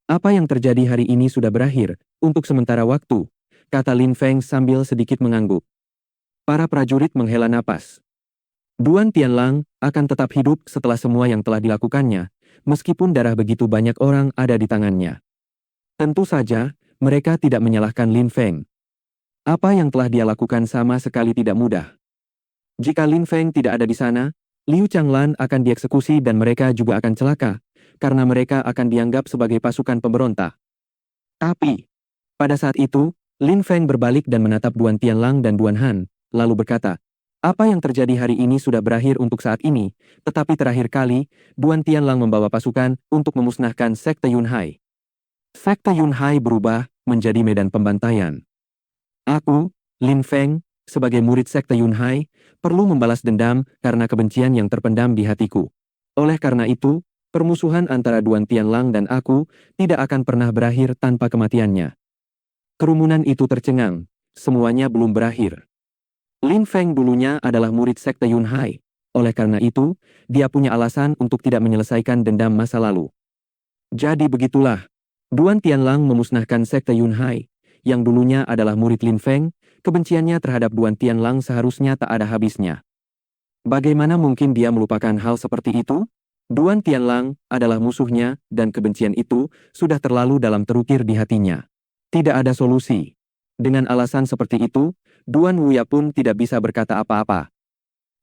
Apa yang terjadi hari ini sudah berakhir, untuk sementara waktu, kata Lin Feng sambil sedikit mengangguk. Para prajurit menghela napas. Duan Tianlang akan tetap hidup setelah semua yang telah dilakukannya, meskipun darah begitu banyak orang ada di tangannya. Tentu saja, mereka tidak menyalahkan Lin Feng. Apa yang telah dia lakukan sama sekali tidak mudah. Jika Lin Feng tidak ada di sana, Liu Changlan akan dieksekusi dan mereka juga akan celaka, karena mereka akan dianggap sebagai pasukan pemberontak. Tapi, pada saat itu, Lin Feng berbalik dan menatap Duan Tianlang dan Duan Han, lalu berkata, apa yang terjadi hari ini sudah berakhir untuk saat ini, tetapi terakhir kali, Duan Tianlang membawa pasukan untuk memusnahkan Sekte Yunhai. Sekte Yunhai berubah menjadi medan pembantaian. Aku, Lin Feng, sebagai murid Sekte Yunhai, perlu membalas dendam karena kebencian yang terpendam di hatiku. Oleh karena itu, permusuhan antara Duan Tianlang dan aku tidak akan pernah berakhir tanpa kematiannya. Kerumunan itu tercengang, semuanya belum berakhir. Lin Feng dulunya adalah murid Sekte Yunhai, oleh karena itu, dia punya alasan untuk tidak menyelesaikan dendam masa lalu. Jadi begitulah, Duan Tianlang memusnahkan Sekte Yunhai, yang dulunya adalah murid Lin Feng, kebenciannya terhadap Duan Tianlang seharusnya tak ada habisnya. Bagaimana mungkin dia melupakan hal seperti itu? Duan Tianlang adalah musuhnya dan kebencian itu sudah terlalu dalam terukir di hatinya. Tidak ada solusi. Dengan alasan seperti itu, Duan Wuya pun tidak bisa berkata apa-apa.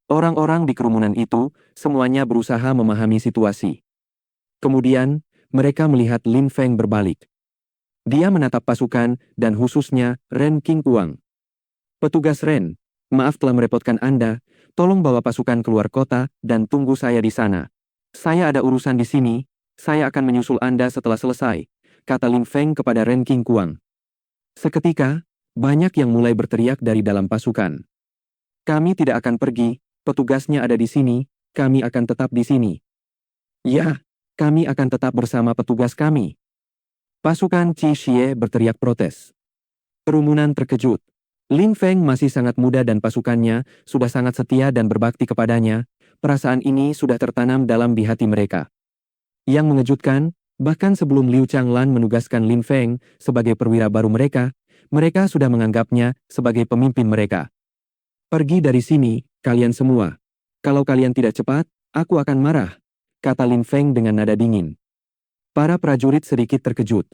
Orang-orang di kerumunan itu semuanya berusaha memahami situasi. Kemudian, mereka melihat Lin Feng berbalik. Dia menatap pasukan dan khususnya Ren Qingguang. Petugas Ren, maaf telah merepotkan Anda, tolong bawa pasukan keluar kota dan tunggu saya di sana. Saya ada urusan di sini, saya akan menyusul Anda setelah selesai, kata Lin Feng kepada Ren Qingguang. Seketika, banyak yang mulai berteriak dari dalam pasukan. Kami tidak akan pergi, petugasnya ada di sini, kami akan tetap di sini. Ya, kami akan tetap bersama petugas kami. Pasukan Qi Xie berteriak protes. Kerumunan terkejut. Lin Feng masih sangat muda dan pasukannya sudah sangat setia dan berbakti kepadanya, perasaan ini sudah tertanam dalam di hati mereka. Yang mengejutkan, bahkan sebelum Liu Changlan menugaskan Lin Feng sebagai perwira baru mereka sudah menganggapnya sebagai pemimpin mereka. Pergi dari sini, kalian semua. Kalau kalian tidak cepat, aku akan marah, kata Lin Feng dengan nada dingin. Para prajurit sedikit terkejut.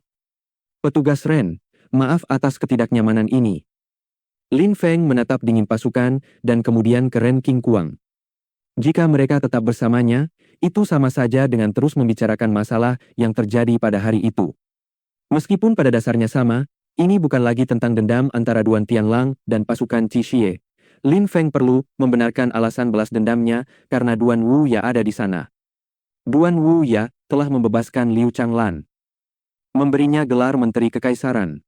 Petugas Ren, maaf atas ketidaknyamanan ini. Lin Feng menatap dingin pasukan dan kemudian ke Ren Qingguang. Jika mereka tetap bersamanya, itu sama saja dengan terus membicarakan masalah yang terjadi pada hari itu. Meskipun pada dasarnya sama, ini bukan lagi tentang dendam antara Duan Tianlang dan pasukan Qi Xie. Lin Feng perlu membenarkan alasan balas dendamnya karena Duan Wuya ada di sana. Duan Wuya telah membebaskan Liu Changlan, memberinya gelar Menteri Kekaisaran.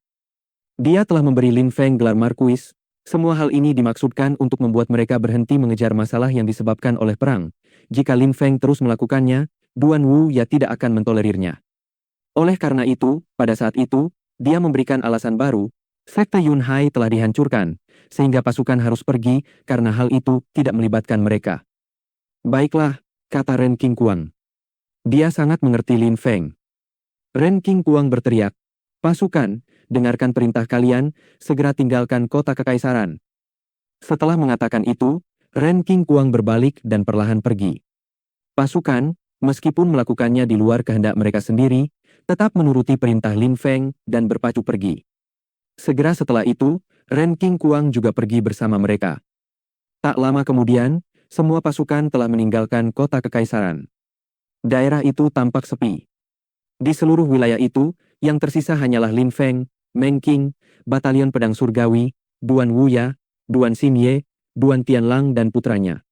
Dia telah memberi Lin Feng gelar Markuis. Semua hal ini dimaksudkan untuk membuat mereka berhenti mengejar masalah yang disebabkan oleh perang. Jika Lin Feng terus melakukannya, Duan Wuya tidak akan mentolerirnya. Oleh karena itu, pada saat itu, dia memberikan alasan baru, Sekte Yunhai telah dihancurkan, sehingga pasukan harus pergi karena hal itu tidak melibatkan mereka. Baiklah, kata Ren Qingguang. Dia sangat mengerti Lin Feng. Ren Qingguang berteriak, pasukan, dengarkan perintah kalian, segera tinggalkan kota kekaisaran. Setelah mengatakan itu, Ren Qingguang berbalik dan perlahan pergi. Pasukan, meskipun melakukannya di luar kehendak mereka sendiri, tetap menuruti perintah Lin Feng dan berpacu pergi. Segera setelah itu, Ren Qingguang juga pergi bersama mereka. Tak lama kemudian, semua pasukan telah meninggalkan kota kekaisaran. Daerah itu tampak sepi. Di seluruh wilayah itu, yang tersisa hanyalah Lin Feng, Meng Qing, Batalion Pedang Surgawi, Duan Wuya, Duan Xinye, Duan Tianlang dan putranya.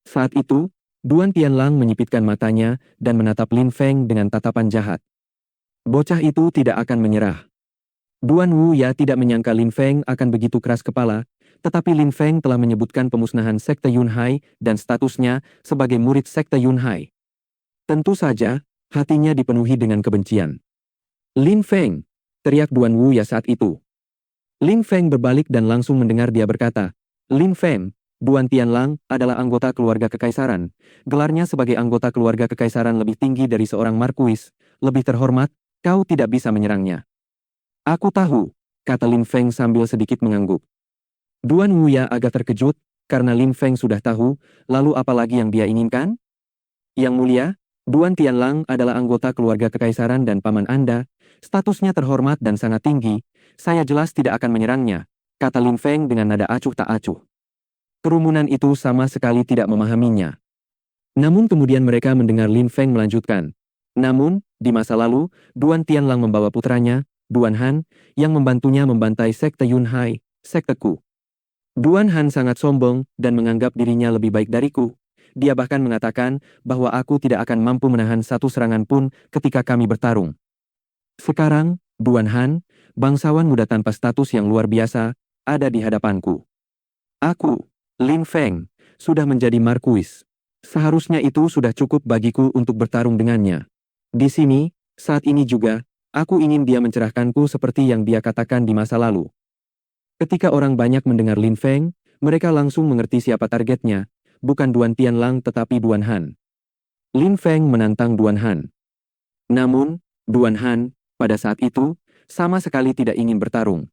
Saat itu, Duan Tianlang menyipitkan matanya dan menatap Lin Feng dengan tatapan jahat. Bocah itu tidak akan menyerah. Duan Wuya tidak menyangka Lin Feng akan begitu keras kepala, tetapi Lin Feng telah menyebutkan pemusnahan Sekte Yunhai dan statusnya sebagai murid Sekte Yunhai. Tentu saja, hatinya dipenuhi dengan kebencian. Lin Feng, teriak Duan Wuya saat itu. Lin Feng berbalik dan langsung mendengar dia berkata, Lin Feng, Duan Tianlang adalah anggota keluarga kekaisaran. Gelarnya sebagai anggota keluarga kekaisaran lebih tinggi dari seorang markuis, lebih terhormat, kau tidak bisa menyerangnya. Aku tahu, kata Lin Feng sambil sedikit mengangguk. Duan Wuya agak terkejut, karena Lin Feng sudah tahu, lalu apa lagi yang dia inginkan? Yang mulia, Duan Tianlang adalah anggota keluarga kekaisaran dan paman Anda, statusnya terhormat dan sangat tinggi, saya jelas tidak akan menyerangnya, kata Lin Feng dengan nada acuh tak acuh. Kerumunan itu sama sekali tidak memahaminya. Namun kemudian mereka mendengar Lin Feng melanjutkan. Namun, di masa lalu, Duan Tianlang membawa putranya, Duan Han, yang membantunya membantai sekte Yunhai, sekteku. Duan Han sangat sombong dan menganggap dirinya lebih baik dariku. Dia bahkan mengatakan bahwa aku tidak akan mampu menahan satu serangan pun ketika kami bertarung. Sekarang, Duan Han, bangsawan muda tanpa status yang luar biasa, ada di hadapanku. Aku, Lin Feng, sudah menjadi markuis. Seharusnya itu sudah cukup bagiku untuk bertarung dengannya. Di sini, saat ini juga, aku ingin dia mencerahkanku seperti yang dia katakan di masa lalu. Ketika orang banyak mendengar Lin Feng, mereka langsung mengerti siapa targetnya, bukan Duan Tianlang tetapi Duan Han. Lin Feng menantang Duan Han. Namun, Duan Han, pada saat itu, sama sekali tidak ingin bertarung.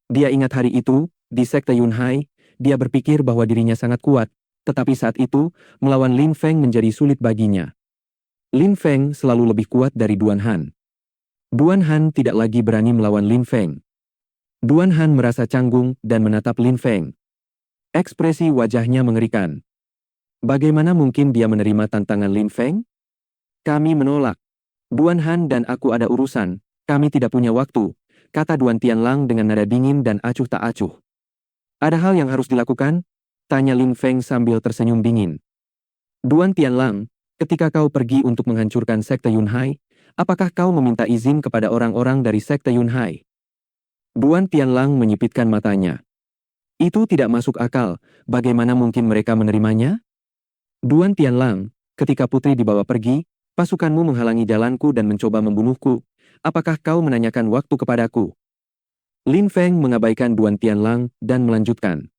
Dia ingat hari itu, di sekte Yunhai, dia berpikir bahwa dirinya sangat kuat, tetapi saat itu, melawan Lin Feng menjadi sulit baginya. Lin Feng selalu lebih kuat dari Duan Han. Duan Han tidak lagi berani melawan Lin Feng. Duan Han merasa canggung dan menatap Lin Feng. Ekspresi wajahnya mengerikan. Bagaimana mungkin dia menerima tantangan Lin Feng? Kami menolak. Duan Han dan aku ada urusan, kami tidak punya waktu, kata Duan Tianlang dengan nada dingin dan acuh tak acuh. Ada hal yang harus dilakukan? Tanya Lin Feng sambil tersenyum dingin. Duan Tianlang, ketika kau pergi untuk menghancurkan sekte Yunhai, apakah kau meminta izin kepada orang-orang dari sekte Yunhai? Duan Tianlang menyipitkan matanya. Itu tidak masuk akal, bagaimana mungkin mereka menerimanya? Duan Tianlang, ketika putri dibawa pergi, pasukanmu menghalangi jalanku dan mencoba membunuhku. Apakah kau menanyakan waktu kepadaku? Lin Feng mengabaikan Duan Tianlang dan melanjutkan.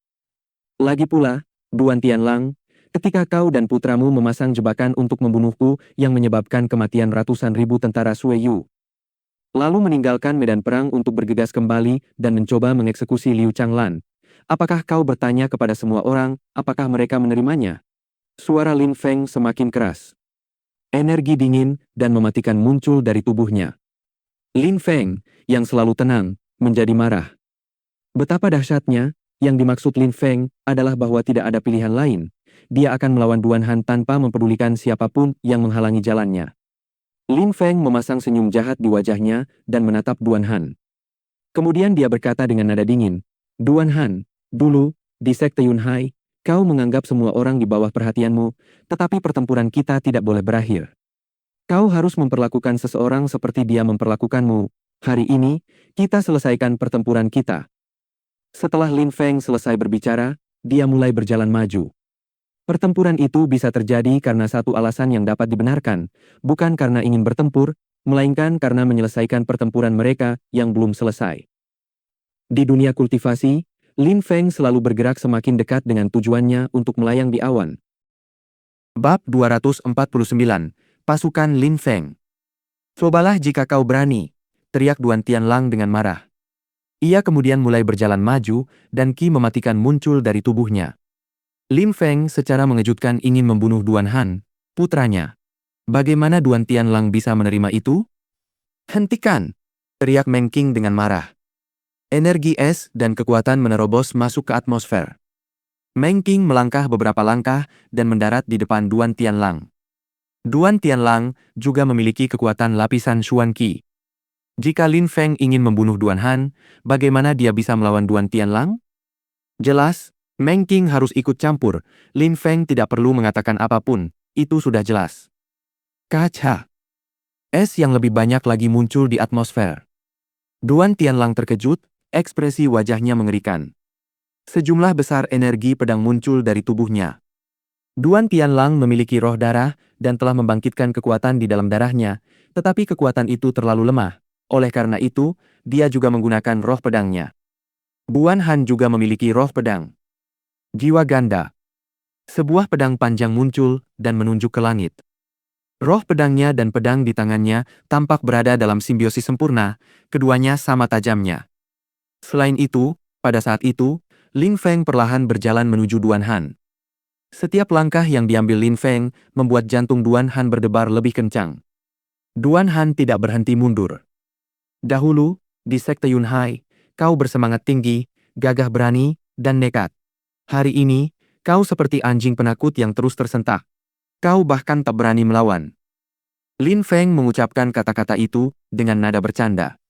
Lagi pula, Duan Tianlang, ketika kau dan putramu memasang jebakan untuk membunuhku yang menyebabkan kematian ratusan ribu tentara Sueyu, lalu meninggalkan medan perang untuk bergegas kembali dan mencoba mengeksekusi Liu Changlan, apakah kau bertanya kepada semua orang, apakah mereka menerimanya? Suara Lin Feng semakin keras. Energi dingin dan mematikan muncul dari tubuhnya. Lin Feng, yang selalu tenang, menjadi marah. Betapa dahsyatnya, yang dimaksud Lin Feng adalah bahwa tidak ada pilihan lain. Dia akan melawan Duan Han tanpa mempedulikan siapapun yang menghalangi jalannya. Lin Feng memasang senyum jahat di wajahnya dan menatap Duan Han. Kemudian dia berkata dengan nada dingin, Duan Han, dulu, di sekte Yunhai, kau menganggap semua orang di bawah perhatianmu, tetapi pertempuran kita tidak boleh berakhir. Kau harus memperlakukan seseorang seperti dia memperlakukanmu. Hari ini, kita selesaikan pertempuran kita. Setelah Lin Feng selesai berbicara, dia mulai berjalan maju. Pertempuran itu bisa terjadi karena satu alasan yang dapat dibenarkan, bukan karena ingin bertempur, melainkan karena menyelesaikan pertempuran mereka yang belum selesai. Di dunia kultivasi, Lin Feng selalu bergerak semakin dekat dengan tujuannya untuk melayang di awan. Bab 249, Pasukan Lin Feng. Cobalah jika kau berani, teriak Duan Tianlang dengan marah. Ia kemudian mulai berjalan maju, dan Qi mematikan muncul dari tubuhnya. Lin Feng secara mengejutkan ingin membunuh Duan Han, putranya. Bagaimana Duan Tianlang bisa menerima itu? Hentikan! Teriak Meng Qing dengan marah. Energi es dan kekuatan menerobos masuk ke atmosfer. Meng Qing melangkah beberapa langkah dan mendarat di depan Duan Tianlang. Duan Tianlang juga memiliki kekuatan lapisan Xuan Qi. Jika Lin Feng ingin membunuh Duan Han, bagaimana dia bisa melawan Duan Tianlang? Jelas, Meng Qing harus ikut campur. Lin Feng tidak perlu mengatakan apapun, itu sudah jelas. Kaca. Es yang lebih banyak lagi muncul di atmosfer. Duan Tianlang terkejut, ekspresi wajahnya mengerikan. Sejumlah besar energi pedang muncul dari tubuhnya. Duan Tianlang memiliki roh darah dan telah membangkitkan kekuatan di dalam darahnya, tetapi kekuatan itu terlalu lemah. Oleh karena itu, dia juga menggunakan roh pedangnya. Duan Han juga memiliki roh pedang. Jiwa ganda. Sebuah pedang panjang muncul dan menunjuk ke langit. Roh pedangnya dan pedang di tangannya tampak berada dalam simbiosis sempurna, keduanya sama tajamnya. Selain itu, pada saat itu, Lin Feng perlahan berjalan menuju Duan Han. Setiap langkah yang diambil Lin Feng membuat jantung Duan Han berdebar lebih kencang. Duan Han tidak berhenti mundur. Dahulu, di Sekte Yunhai, kau bersemangat tinggi, gagah berani, dan nekat. Hari ini, kau seperti anjing penakut yang terus tersentak. Kau bahkan tak berani melawan. Lin Feng mengucapkan kata-kata itu dengan nada bercanda.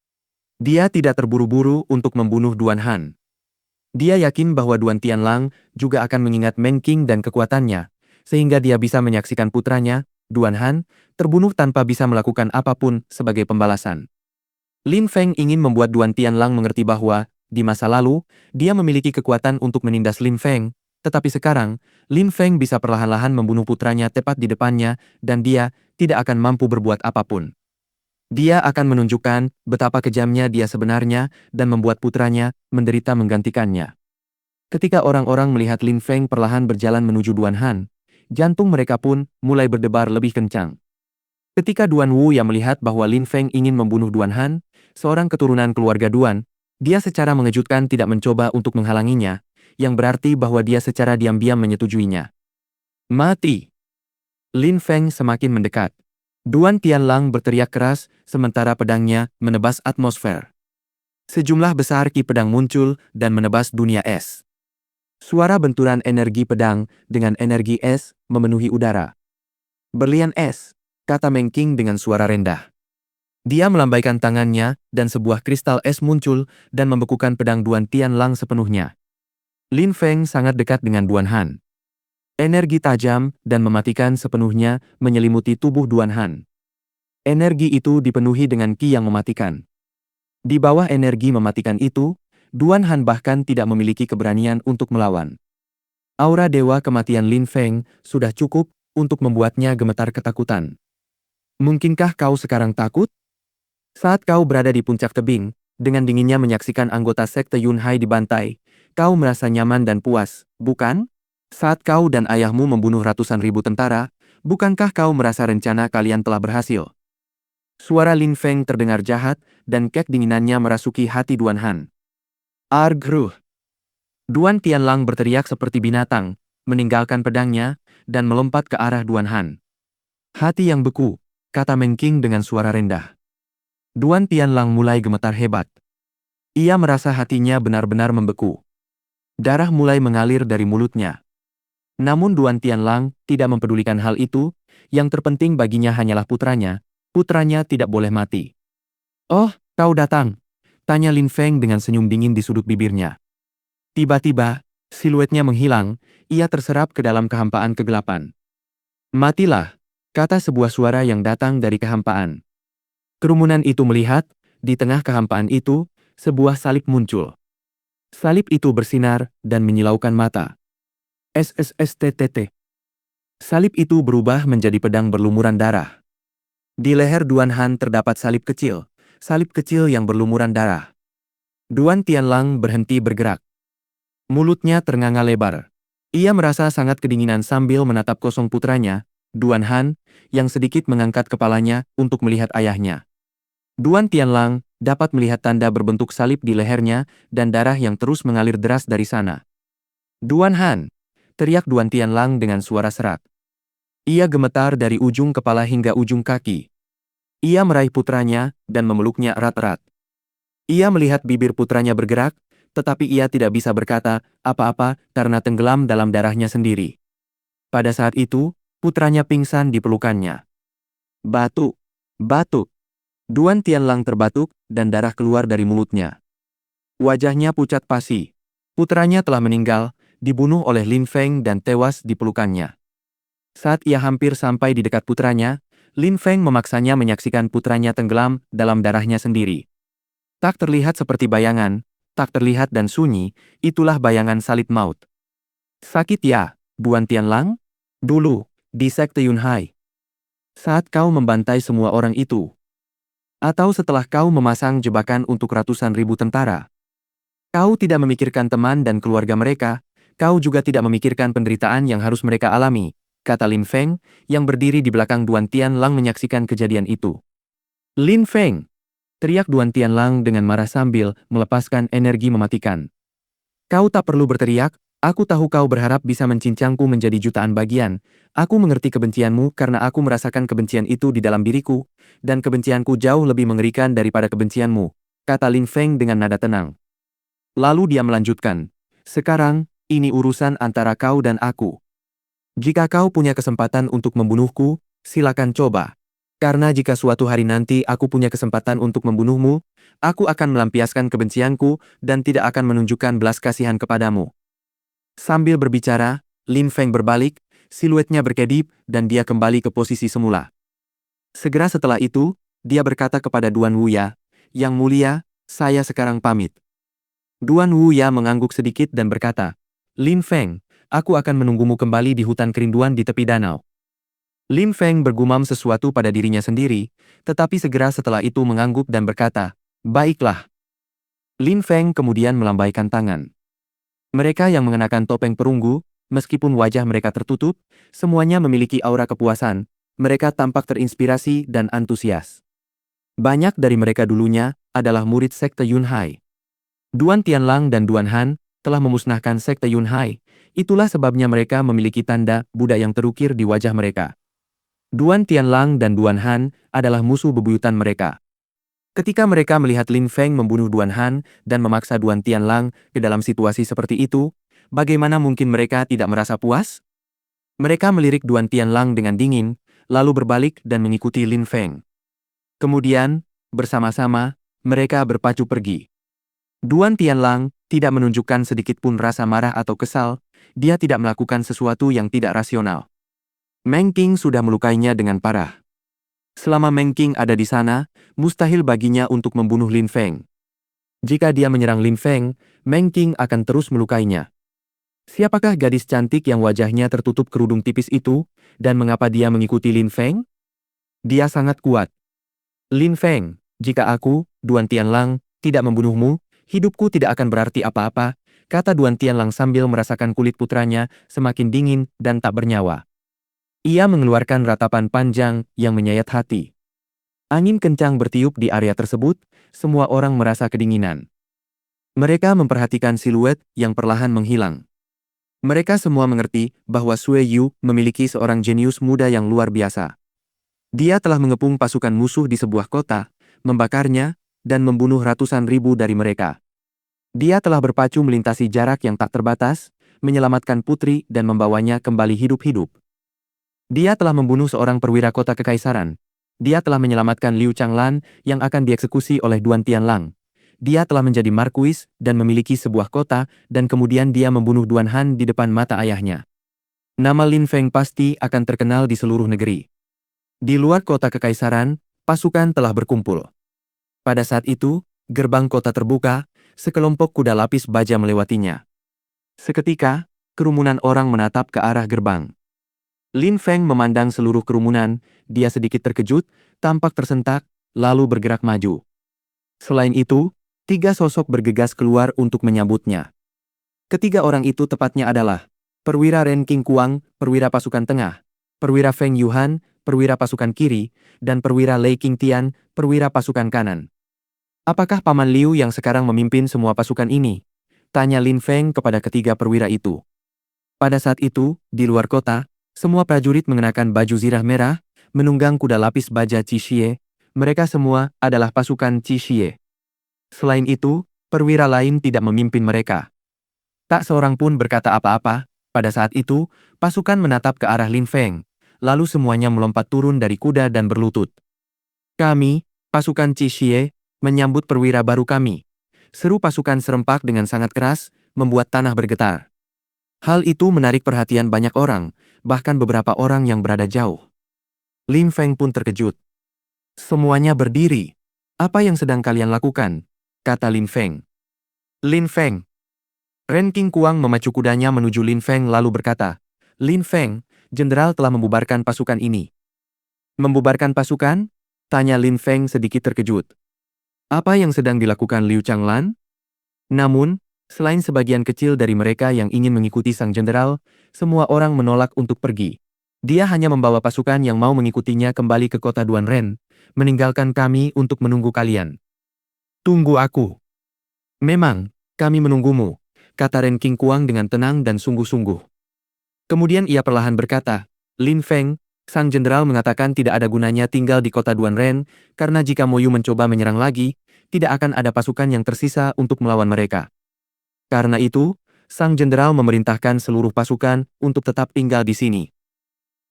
Dia tidak terburu-buru untuk membunuh Duan Han. Dia yakin bahwa Duan Tianlang juga akan mengingat Men Qing dan kekuatannya, sehingga dia bisa menyaksikan putranya, Duan Han, terbunuh tanpa bisa melakukan apapun sebagai pembalasan. Lin Feng ingin membuat Duan Tianlang mengerti bahwa, di masa lalu, dia memiliki kekuatan untuk menindas Lin Feng, tetapi sekarang, Lin Feng bisa perlahan-lahan membunuh putranya tepat di depannya, dan dia tidak akan mampu berbuat apapun. Dia akan menunjukkan betapa kejamnya dia sebenarnya dan membuat putranya menderita menggantikannya. Ketika orang-orang melihat Lin Feng perlahan berjalan menuju Duan Han, jantung mereka pun mulai berdebar lebih kencang. Ketika Duan Wu yang melihat bahwa Lin Feng ingin membunuh Duan Han, seorang keturunan keluarga Duan, dia secara mengejutkan tidak mencoba untuk menghalanginya, yang berarti bahwa dia secara diam-diam menyetujuinya. Mati! Lin Feng semakin mendekat. Duan Tianlang berteriak keras, sementara pedangnya menebas atmosfer. Sejumlah besar ki pedang muncul dan menebas dunia es. Suara benturan energi pedang dengan energi es memenuhi udara. Berlian es, kata Meng Qing dengan suara rendah. Dia melambaikan tangannya dan sebuah kristal es muncul dan membekukan pedang Duan Tianlang sepenuhnya. Lin Feng sangat dekat dengan Duan Han. Energi tajam dan mematikan sepenuhnya menyelimuti tubuh Duan Han. Energi itu dipenuhi dengan ki yang mematikan. Di bawah energi mematikan itu, Duan Han bahkan tidak memiliki keberanian untuk melawan. Aura dewa kematian Lin Feng sudah cukup untuk membuatnya gemetar ketakutan. Mungkinkah kau sekarang takut? Saat kau berada di puncak tebing, dengan dinginnya menyaksikan anggota Sekte Yunhai dibantai, kau merasa nyaman dan puas, bukan? Saat kau dan ayahmu membunuh ratusan ribu tentara, bukankah kau merasa rencana kalian telah berhasil? Suara Lin Feng terdengar jahat, dan kedinginannya merasuki hati Duan Han. Argruh! Duan Tianlang berteriak seperti binatang, meninggalkan pedangnya, dan melompat ke arah Duan Han. Hati yang beku, kata Meng Qing dengan suara rendah. Duan Tianlang mulai gemetar hebat. Ia merasa hatinya benar-benar membeku. Darah mulai mengalir dari mulutnya. Namun Duan Tianlang tidak mempedulikan hal itu, yang terpenting baginya hanyalah putranya tidak boleh mati. Oh, kau datang, tanya Lin Feng dengan senyum dingin di sudut bibirnya. Tiba-tiba, siluetnya menghilang, ia terserap ke dalam kehampaan kegelapan. Matilah, kata sebuah suara yang datang dari kehampaan. Kerumunan itu melihat, di tengah kehampaan itu, sebuah salib muncul. Salib itu bersinar dan menyilaukan mata. SSSTTT. Salib itu berubah menjadi pedang berlumuran darah. Di leher Duan Han terdapat salib kecil yang berlumuran darah. Duan Tianlang berhenti bergerak. Mulutnya ternganga lebar. Ia merasa sangat kedinginan sambil menatap kosong putranya, Duan Han, yang sedikit mengangkat kepalanya untuk melihat ayahnya. Duan Tianlang dapat melihat tanda berbentuk salib di lehernya dan darah yang terus mengalir deras dari sana. Duan Han, teriak Duan Tianlang dengan suara serak. Ia gemetar dari ujung kepala hingga ujung kaki. Ia meraih putranya dan memeluknya erat-erat. Ia melihat bibir putranya bergerak, tetapi ia tidak bisa berkata apa-apa karena tenggelam dalam darahnya sendiri. Pada saat itu, putranya pingsan di pelukannya. Batuk, batuk. Duan Tianlang terbatuk dan darah keluar dari mulutnya. Wajahnya pucat pasi. Putranya telah meninggal, dibunuh oleh Lin Feng dan tewas di pelukannya. Saat ia hampir sampai di dekat putranya, Lin Feng memaksanya menyaksikan putranya tenggelam dalam darahnya sendiri. Tak terlihat seperti bayangan, tak terlihat dan sunyi, itulah bayangan salib maut. Sakit ya, Duan Tianlang? Dulu, di Sekte Yunhai. Saat kau membantai semua orang itu. Atau setelah kau memasang jebakan untuk ratusan ribu tentara? Kau tidak memikirkan teman dan keluarga mereka, kau juga tidak memikirkan penderitaan yang harus mereka alami, kata Lin Feng, yang berdiri di belakang Duan Tianlang menyaksikan kejadian itu. Lin Feng! Teriak Duan Tianlang dengan marah sambil melepaskan energi mematikan. Kau tak perlu berteriak, aku tahu kau berharap bisa mencincangku menjadi jutaan bagian. Aku mengerti kebencianmu karena aku merasakan kebencian itu di dalam diriku, dan kebencianku jauh lebih mengerikan daripada kebencianmu, kata Lin Feng dengan nada tenang. Lalu dia melanjutkan, sekarang, ini urusan antara kau dan aku. Jika kau punya kesempatan untuk membunuhku, silakan coba. Karena jika suatu hari nanti aku punya kesempatan untuk membunuhmu, aku akan melampiaskan kebencianku dan tidak akan menunjukkan belas kasihan kepadamu. Sambil berbicara, Lin Feng berbalik, siluetnya berkedip, dan dia kembali ke posisi semula. Segera setelah itu, dia berkata kepada Duan Wuya, Yang mulia, saya sekarang pamit. Duan Wuya mengangguk sedikit dan berkata, Lin Feng, aku akan menunggumu kembali di hutan kerinduan di tepi danau. Lin Feng bergumam sesuatu pada dirinya sendiri, tetapi segera setelah itu mengangguk dan berkata, baiklah. Lin Feng kemudian melambaikan tangan. Mereka yang mengenakan topeng perunggu, meskipun wajah mereka tertutup, semuanya memiliki aura kepuasan, mereka tampak terinspirasi dan antusias. Banyak dari mereka dulunya adalah murid sekte Yunhai. Duan Tianlang dan Duan Han telah memusnahkan sekte Yunhai, itulah sebabnya mereka memiliki tanda Buddha yang terukir di wajah mereka. Duan Tianlang dan Duan Han adalah musuh bebuyutan mereka. Ketika mereka melihat Lin Feng membunuh Duan Han dan memaksa Duan Tianlang ke dalam situasi seperti itu, bagaimana mungkin mereka tidak merasa puas? Mereka melirik Duan Tianlang dengan dingin, lalu berbalik dan mengikuti Lin Feng. Kemudian, bersama-sama, mereka berpacu pergi. Duan Tianlang tidak menunjukkan sedikit pun rasa marah atau kesal, dia tidak melakukan sesuatu yang tidak rasional. Meng Qing sudah melukainya dengan parah. Selama Meng Qing ada di sana, mustahil baginya untuk membunuh Lin Feng. Jika dia menyerang Lin Feng, Meng Qing akan terus melukainya. Siapakah gadis cantik yang wajahnya tertutup kerudung tipis itu, dan mengapa dia mengikuti Lin Feng? Dia sangat kuat. Lin Feng, jika aku, Duan Tianlang, tidak membunuhmu, hidupku tidak akan berarti apa-apa, kata Duan Tianlang sambil merasakan kulit putranya semakin dingin dan tak bernyawa. Ia mengeluarkan ratapan panjang yang menyayat hati. Angin kencang bertiup di area tersebut, semua orang merasa kedinginan. Mereka memperhatikan siluet yang perlahan menghilang. Mereka semua mengerti bahwa Sui Yu memiliki seorang jenius muda yang luar biasa. Dia telah mengepung pasukan musuh di sebuah kota, membakarnya, dan membunuh ratusan ribu dari mereka. Dia telah berpacu melintasi jarak yang tak terbatas, menyelamatkan putri dan membawanya kembali hidup-hidup. Dia telah membunuh seorang perwira kota kekaisaran. Dia telah menyelamatkan Liu Changlan yang akan dieksekusi oleh Duan Tianlang. Dia telah menjadi markuis dan memiliki sebuah kota, dan kemudian dia membunuh Duan Han di depan mata ayahnya. Nama Lin Feng pasti akan terkenal di seluruh negeri. Di luar kota kekaisaran, pasukan telah berkumpul. Pada saat itu, gerbang kota terbuka, sekelompok kuda lapis baja melewatinya. Seketika, kerumunan orang menatap ke arah gerbang. Lin Feng memandang seluruh kerumunan, dia sedikit terkejut, tampak tersentak, lalu bergerak maju. Selain itu, 3 sosok bergegas keluar untuk menyambutnya. Ketiga orang itu tepatnya adalah perwira Ren King Kuang, perwira pasukan tengah, perwira Feng Yuhan, perwira pasukan kiri, dan perwira Lei King Tian, perwira pasukan kanan. Apakah Paman Liu yang sekarang memimpin semua pasukan ini? Tanya Lin Feng kepada ketiga perwira itu. Pada saat itu, di luar kota, semua prajurit mengenakan baju zirah merah, menunggang kuda lapis baja Qi Xie. Mereka semua adalah pasukan Qi Xie. Selain itu, perwira lain tidak memimpin mereka. Tak seorang pun berkata apa-apa. Pada saat itu, pasukan menatap ke arah Lin Feng, lalu semuanya melompat turun dari kuda dan berlutut. Kami, pasukan Qi Xie, menyambut perwira baru kami. Seru pasukan serempak dengan sangat keras, membuat tanah bergetar. Hal itu menarik perhatian banyak orang, bahkan beberapa orang yang berada jauh. Lin Feng pun terkejut. Semuanya berdiri. Apa yang sedang kalian lakukan? Kata Lin Feng. Lin Feng. Ren King Kuang memacu kudanya menuju Lin Feng lalu berkata, Lin Feng, jenderal telah membubarkan pasukan ini. Membubarkan pasukan? Tanya Lin Feng sedikit terkejut. Apa yang sedang dilakukan Liu Changlan? Namun, selain sebagian kecil dari mereka yang ingin mengikuti sang jenderal, semua orang menolak untuk pergi. Dia hanya membawa pasukan yang mau mengikutinya kembali ke kota Duanren, meninggalkan kami untuk menunggu kalian. Tunggu aku. Memang, kami menunggumu, kata Ren Qingquang dengan tenang dan sungguh-sungguh. Kemudian ia perlahan berkata, Lin Feng, sang jenderal mengatakan tidak ada gunanya tinggal di kota Duanren, karena jika Mo Yu mencoba menyerang lagi, tidak akan ada pasukan yang tersisa untuk melawan mereka. Karena itu, sang jenderal memerintahkan seluruh pasukan untuk tetap tinggal di sini.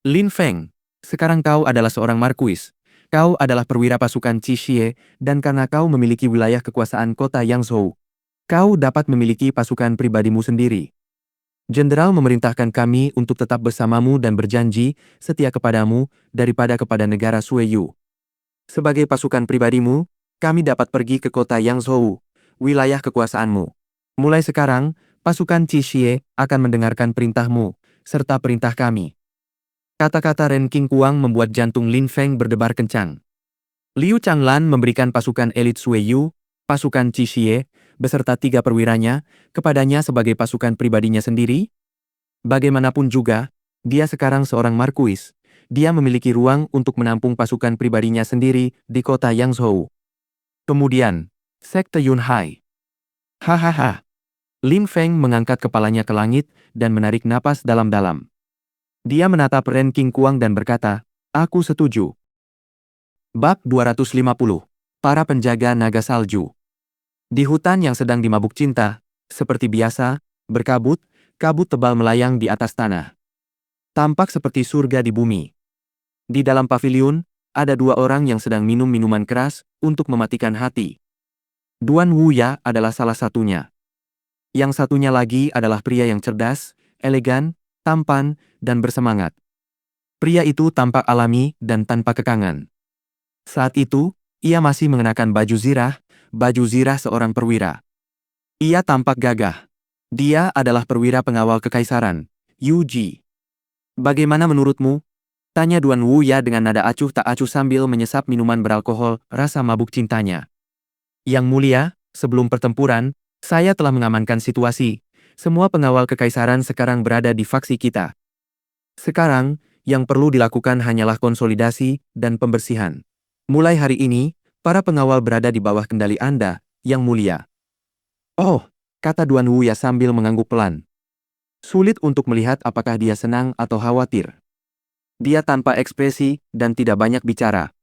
Lin Feng, sekarang kau adalah seorang markuis. Kau adalah perwira pasukan Qi Xie, dan karena kau memiliki wilayah kekuasaan kota Yangzhou, kau dapat memiliki pasukan pribadimu sendiri. Jenderal memerintahkan kami untuk tetap bersamamu dan berjanji setia kepadamu daripada kepada negara Sueyu. Sebagai pasukan pribadimu, kami dapat pergi ke kota Yangzhou, wilayah kekuasaanmu. Mulai sekarang, pasukan Qi Xie akan mendengarkan perintahmu, serta perintah kami. Kata-kata Ren Qingquang membuat jantung Lin Feng berdebar kencang. Liu Changlan memberikan pasukan elit Sueyu, pasukan Qi Xie, beserta 3 perwiranya, kepadanya sebagai pasukan pribadinya sendiri? Bagaimanapun juga, dia sekarang seorang markuis. Dia memiliki ruang untuk menampung pasukan pribadinya sendiri di kota Yangzhou. Kemudian, Sekte Yunhai. Hahaha. Lin Feng mengangkat kepalanya ke langit dan menarik napas dalam-dalam. Dia menatap Ren Qingquang dan berkata, aku setuju. Bab 250. Para penjaga naga salju. Di hutan yang sedang dimabuk cinta, seperti biasa, berkabut, kabut tebal melayang di atas tanah. Tampak seperti surga di bumi. Di dalam paviliun, ada 2 orang yang sedang minum minuman keras untuk mematikan hati. Duan Wuya adalah salah satunya. Yang satunya lagi adalah pria yang cerdas, elegan, tampan, dan bersemangat. Pria itu tampak alami dan tanpa kekangan. Saat itu, ia masih mengenakan baju zirah seorang perwira. Ia tampak gagah. Dia adalah perwira pengawal kekaisaran, Yu Ji. Bagaimana menurutmu? Tanya Duan Wuya dengan nada acuh tak acuh sambil menyesap minuman beralkohol, rasa mabuk cintanya. Yang mulia, sebelum pertempuran, saya telah mengamankan situasi. Semua pengawal kekaisaran sekarang berada di faksi kita. Sekarang, yang perlu dilakukan hanyalah konsolidasi dan pembersihan. Mulai hari ini, para pengawal berada di bawah kendali Anda, Yang Mulia. Oh, kata Duan Wuya sambil mengangguk pelan. Sulit untuk melihat apakah dia senang atau khawatir. Dia tanpa ekspresi dan tidak banyak bicara.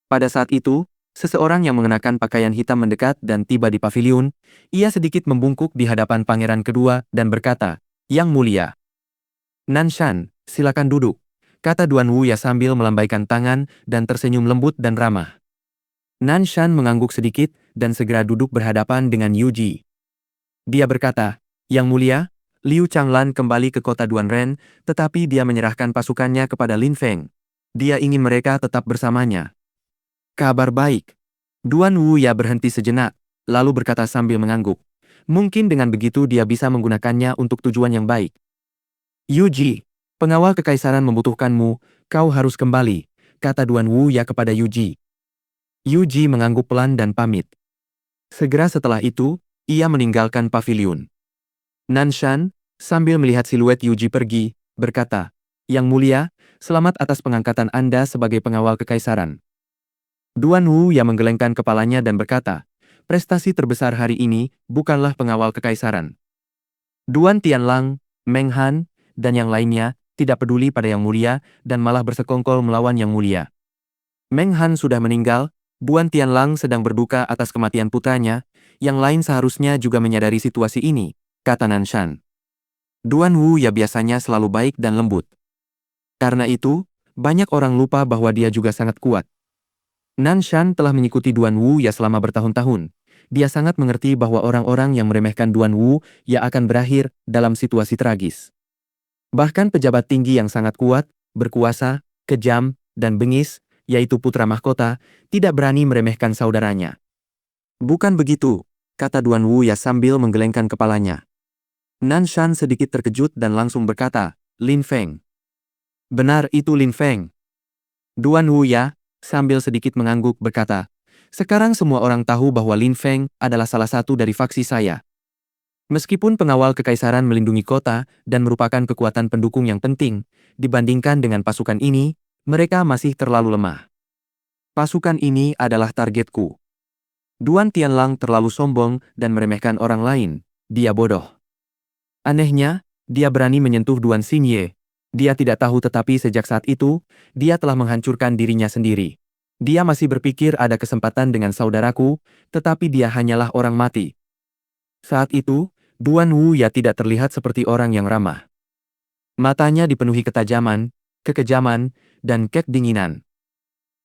Pada saat itu, seseorang yang mengenakan pakaian hitam mendekat dan tiba di paviliun. Ia sedikit membungkuk di hadapan pangeran kedua dan berkata, Yang Mulia. Nanshan, silakan duduk, kata Duan Wuya sambil melambaikan tangan dan tersenyum lembut dan ramah. Nanshan mengangguk sedikit dan segera duduk berhadapan dengan Yu Ji. Dia berkata, Yang Mulia, Liu Changlan kembali ke kota Duanren, tetapi dia menyerahkan pasukannya kepada Lin Feng. Dia ingin mereka tetap bersamanya. Kabar baik. Duan Wuya berhenti sejenak, lalu berkata sambil mengangguk. Mungkin dengan begitu dia bisa menggunakannya untuk tujuan yang baik. Yu Ji, pengawal kekaisaran membutuhkanmu, kau harus kembali, kata Duan Wuya kepada Yu Ji. Yu Ji mengangguk pelan dan pamit. Segera setelah itu, ia meninggalkan paviliun. Nanshan, sambil melihat siluet Yu Ji pergi, berkata, Yang Mulia, selamat atas pengangkatan Anda sebagai pengawal kekaisaran. Duan Wuya menggelengkan kepalanya dan berkata, prestasi terbesar hari ini bukanlah pengawal kekaisaran. Duan Tianlang, Meng Han, dan yang lainnya tidak peduli pada Yang Mulia dan malah bersekongkol melawan Yang Mulia. Meng Han sudah meninggal, Duan Tianlang sedang berduka atas kematian putranya, yang lain seharusnya juga menyadari situasi ini, kata Nanshan. Duan Wuya biasanya selalu baik dan lembut. Karena itu, banyak orang lupa bahwa dia juga sangat kuat. Nanshan telah mengikuti Duan Wuya selama bertahun-tahun. Dia sangat mengerti bahwa orang-orang yang meremehkan Duan Wuya akan berakhir dalam situasi tragis. Bahkan pejabat tinggi yang sangat kuat, berkuasa, kejam, dan bengis, yaitu putra mahkota, tidak berani meremehkan saudaranya. Bukan begitu, kata Duan Wuya sambil menggelengkan kepalanya. Nanshan sedikit terkejut dan langsung berkata, Lin Feng. Benar itu Lin Feng. Duan Wuya, Sambil sedikit mengangguk berkata, sekarang semua orang tahu bahwa Lin Feng adalah salah satu dari faksi saya. Meskipun pengawal kekaisaran melindungi kota dan merupakan kekuatan pendukung yang penting, dibandingkan dengan pasukan ini, mereka masih terlalu lemah. Pasukan ini adalah targetku. Duan Tianlang terlalu sombong dan meremehkan orang lain. Dia bodoh. Anehnya, dia berani menyentuh Duan Xingye. Dia tidak tahu tetapi sejak saat itu, dia telah menghancurkan dirinya sendiri. Dia masih berpikir ada kesempatan dengan saudaraku, tetapi dia hanyalah orang mati. Saat itu, Duan Wuya tidak terlihat seperti orang yang ramah. Matanya dipenuhi ketajaman, kekejaman, dan kedinginan.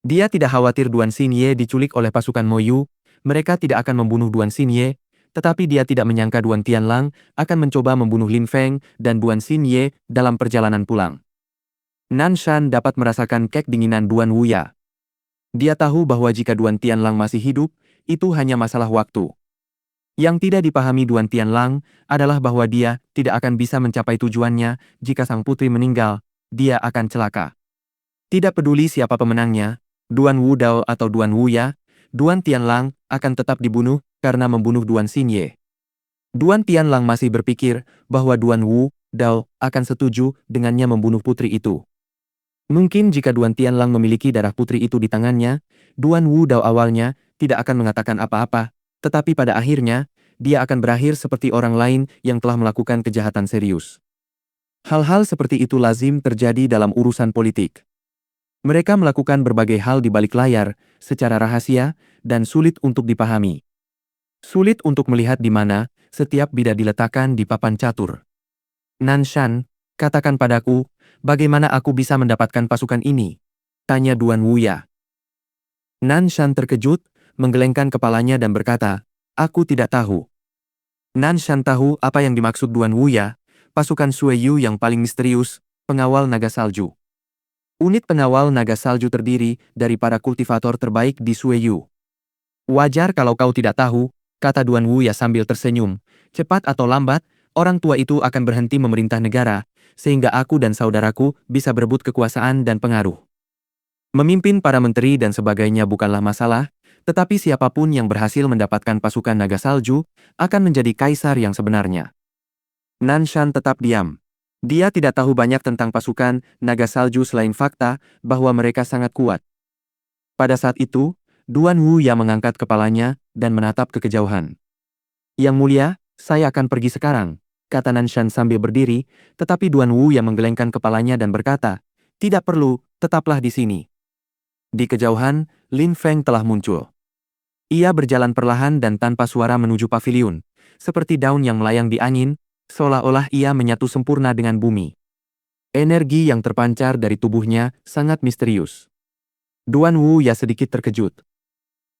Dia tidak khawatir Duan Xingye diculik oleh pasukan Moyu, mereka tidak akan membunuh Duan Xingye, tetapi dia tidak menyangka Duan Tianlang akan mencoba membunuh Lin Feng dan Duan Xingye dalam perjalanan pulang. Nan Shan dapat merasakan kedinginan Duan Wuya. Dia tahu bahwa jika Duan Tianlang masih hidup, itu hanya masalah waktu. Yang tidak dipahami Duan Tianlang adalah bahwa dia tidak akan bisa mencapai tujuannya jika sang putri meninggal, dia akan celaka. Tidak peduli siapa pemenangnya, Duan Wudao atau Duan Wuya, Duan Tianlang akan tetap dibunuh karena membunuh Duan Xingye. Duan Tianlang masih berpikir bahwa Duan Wudao akan setuju dengannya membunuh putri itu. Mungkin jika Duan Tianlang memiliki darah putri itu di tangannya, Duan Wudao awalnya tidak akan mengatakan apa-apa, tetapi pada akhirnya, dia akan berakhir seperti orang lain yang telah melakukan kejahatan serius. Hal-hal seperti itu lazim terjadi dalam urusan politik. Mereka melakukan berbagai hal di balik layar, secara rahasia, dan sulit untuk dipahami. Sulit untuk melihat di mana setiap bida diletakkan di papan catur. Nan Shan, katakan padaku, bagaimana aku bisa mendapatkan pasukan ini? Tanya Duan Wuya. Nan Shan terkejut, menggelengkan kepalanya dan berkata, aku tidak tahu. Nan Shan tahu apa yang dimaksud Duan Wuya, pasukan Sueyu yang paling misterius, pengawal naga salju. Unit pengawal naga salju terdiri dari para kultivator terbaik di Sueyu. Wajar kalau kau tidak tahu, kata Duan Wuya sambil tersenyum. Cepat atau lambat, orang tua itu akan berhenti memerintah negara, sehingga aku dan saudaraku bisa berebut kekuasaan dan pengaruh. Memimpin para menteri dan sebagainya bukanlah masalah, tetapi siapapun yang berhasil mendapatkan pasukan naga salju akan menjadi kaisar yang sebenarnya. Nan Shan tetap diam. Dia tidak tahu banyak tentang pasukan naga salju selain fakta bahwa mereka sangat kuat. Pada saat itu, Duan Wuya mengangkat kepalanya dan menatap ke kejauhan. Yang mulia, saya akan pergi sekarang, kata Nan Shan sambil berdiri, tetapi Duan Wuya menggelengkan kepalanya dan berkata, tidak perlu, tetaplah di sini. Di kejauhan, Lin Feng telah muncul. Ia berjalan perlahan dan tanpa suara menuju paviliun, seperti daun yang melayang di angin, seolah-olah ia menyatu sempurna dengan bumi. Energi yang terpancar dari tubuhnya sangat misterius. Duan Wuya sedikit terkejut.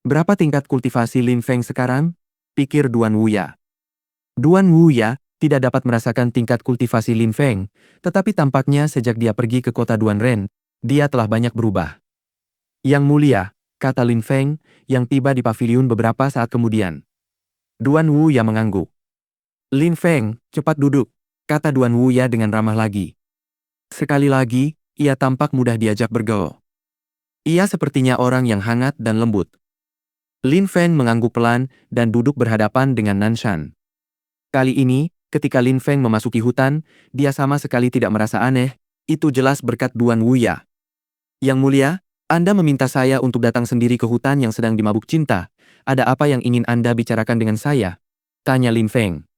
Berapa tingkat kultivasi Lin Feng sekarang? Pikir Duan Wuya. Duan Wuya tidak dapat merasakan tingkat kultivasi Lin Feng, tetapi tampaknya sejak dia pergi ke kota Duan Ren, dia telah banyak berubah. Yang mulia, kata Lin Feng, yang tiba di paviliun beberapa saat kemudian. Duan Wuya mengangguk. Lin Feng, cepat duduk, kata Duan Wuya dengan ramah lagi. Sekali lagi, ia tampak mudah diajak bergaul. Ia sepertinya orang yang hangat dan lembut. Lin Feng mengangguk pelan dan duduk berhadapan dengan Nan Shan. Kali ini, ketika Lin Feng memasuki hutan, dia sama sekali tidak merasa aneh, itu jelas berkat Duan Wuya. Yang mulia, Anda meminta saya untuk datang sendiri ke hutan yang sedang dimabuk cinta. Ada apa yang ingin Anda bicarakan dengan saya? Tanya Lin Feng.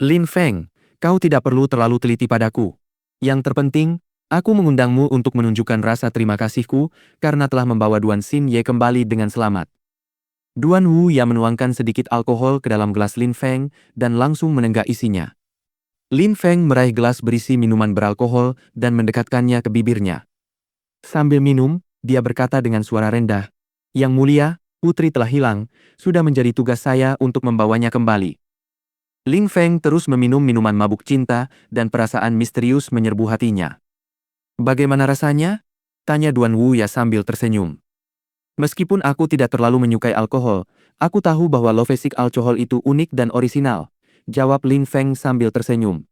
Lin Feng, kau tidak perlu terlalu teliti padaku. Yang terpenting, aku mengundangmu untuk menunjukkan rasa terima kasihku karena telah membawa Duan Xingye kembali dengan selamat. Duan Wuya menuangkan sedikit alkohol ke dalam gelas Lin Feng dan langsung menenggak isinya. Lin Feng meraih gelas berisi minuman beralkohol dan mendekatkannya ke bibirnya. Sambil minum, dia berkata dengan suara rendah, Yang mulia, putri telah hilang, sudah menjadi tugas saya untuk membawanya kembali. Lin Feng terus meminum minuman mabuk cinta dan perasaan misterius menyerbu hatinya. Bagaimana rasanya? Tanya Duan Wuya sambil tersenyum. Meskipun aku tidak terlalu menyukai alkohol, aku tahu bahwa lovesic alkohol itu unik dan orisinal, jawab Lin Feng sambil tersenyum.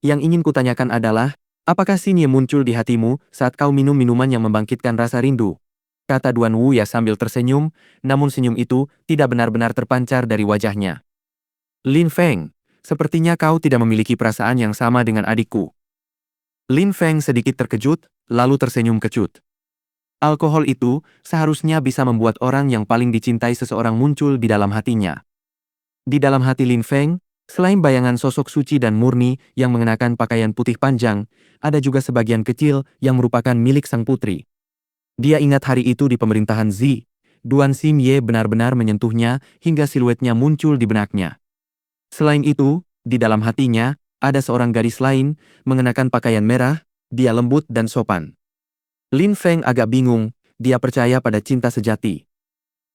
Yang ingin kutanyakan adalah, apakah Xingye muncul di hatimu saat kau minum minuman yang membangkitkan rasa rindu? kata Duan Wuya sambil tersenyum, namun senyum itu tidak benar-benar terpancar dari wajahnya. Lin Feng, sepertinya kau tidak memiliki perasaan yang sama dengan adikku. Lin Feng sedikit terkejut, lalu tersenyum kecut. Alkohol itu seharusnya bisa membuat orang yang paling dicintai seseorang muncul di dalam hatinya. Di dalam hati Lin Feng, selain bayangan sosok suci dan murni yang mengenakan pakaian putih panjang, ada juga sebagian kecil yang merupakan milik sang putri. Dia ingat hari itu di pemerintahan Zi, Duan Ximye benar-benar menyentuhnya hingga siluetnya muncul di benaknya. Selain itu, di dalam hatinya, ada seorang gadis lain, mengenakan pakaian merah, dia lembut dan sopan. Lin Feng agak bingung, dia percaya pada cinta sejati.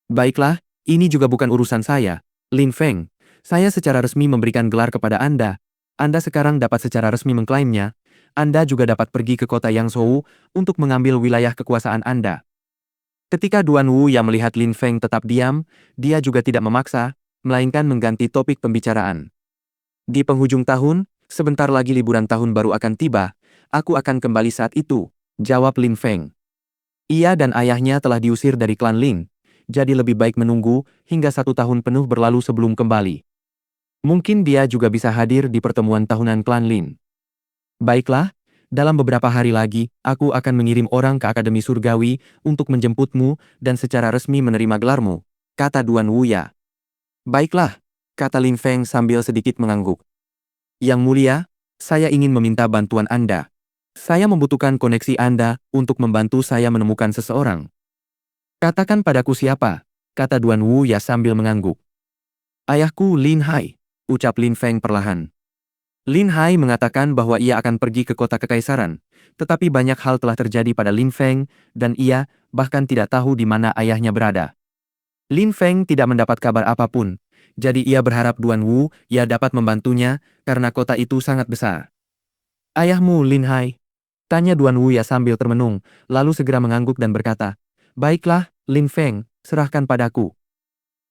Baiklah, ini juga bukan urusan saya, Lin Feng. Saya secara resmi memberikan gelar kepada Anda. Anda sekarang dapat secara resmi mengklaimnya. Anda juga dapat pergi ke kota Yangzhou untuk mengambil wilayah kekuasaan Anda. Ketika Duan Wu yang melihat Lin Feng tetap diam, dia juga tidak memaksa, melainkan mengganti topik pembicaraan. Di penghujung tahun, sebentar lagi liburan tahun baru akan tiba, aku akan kembali saat itu, jawab Lin Feng. Ia dan ayahnya telah diusir dari klan Lin, jadi lebih baik menunggu hingga 1 tahun penuh berlalu sebelum kembali. Mungkin dia juga bisa hadir di pertemuan tahunan klan Lin. Baiklah, dalam beberapa hari lagi, aku akan mengirim orang ke Akademi Surgawi untuk menjemputmu dan secara resmi menerima gelarmu, kata Duan Wuya. Baiklah, kata Lin Feng sambil sedikit mengangguk. Yang mulia, saya ingin meminta bantuan Anda. Saya membutuhkan koneksi Anda untuk membantu saya menemukan seseorang. Katakan padaku siapa, kata Duan Wuya sambil mengangguk. Ayahku Lin Hai, ucap Lin Feng perlahan. Lin Hai mengatakan bahwa ia akan pergi ke kota kekaisaran, tetapi banyak hal telah terjadi pada Lin Feng, dan ia bahkan tidak tahu di mana ayahnya berada. Lin Feng tidak mendapat kabar apapun, jadi ia berharap Duan Wu ya dapat membantunya karena kota itu sangat besar. Ayahmu Lin Hai? Tanya Duan Wu ya sambil termenung, lalu segera mengangguk dan berkata, baiklah, Lin Feng, serahkan padaku.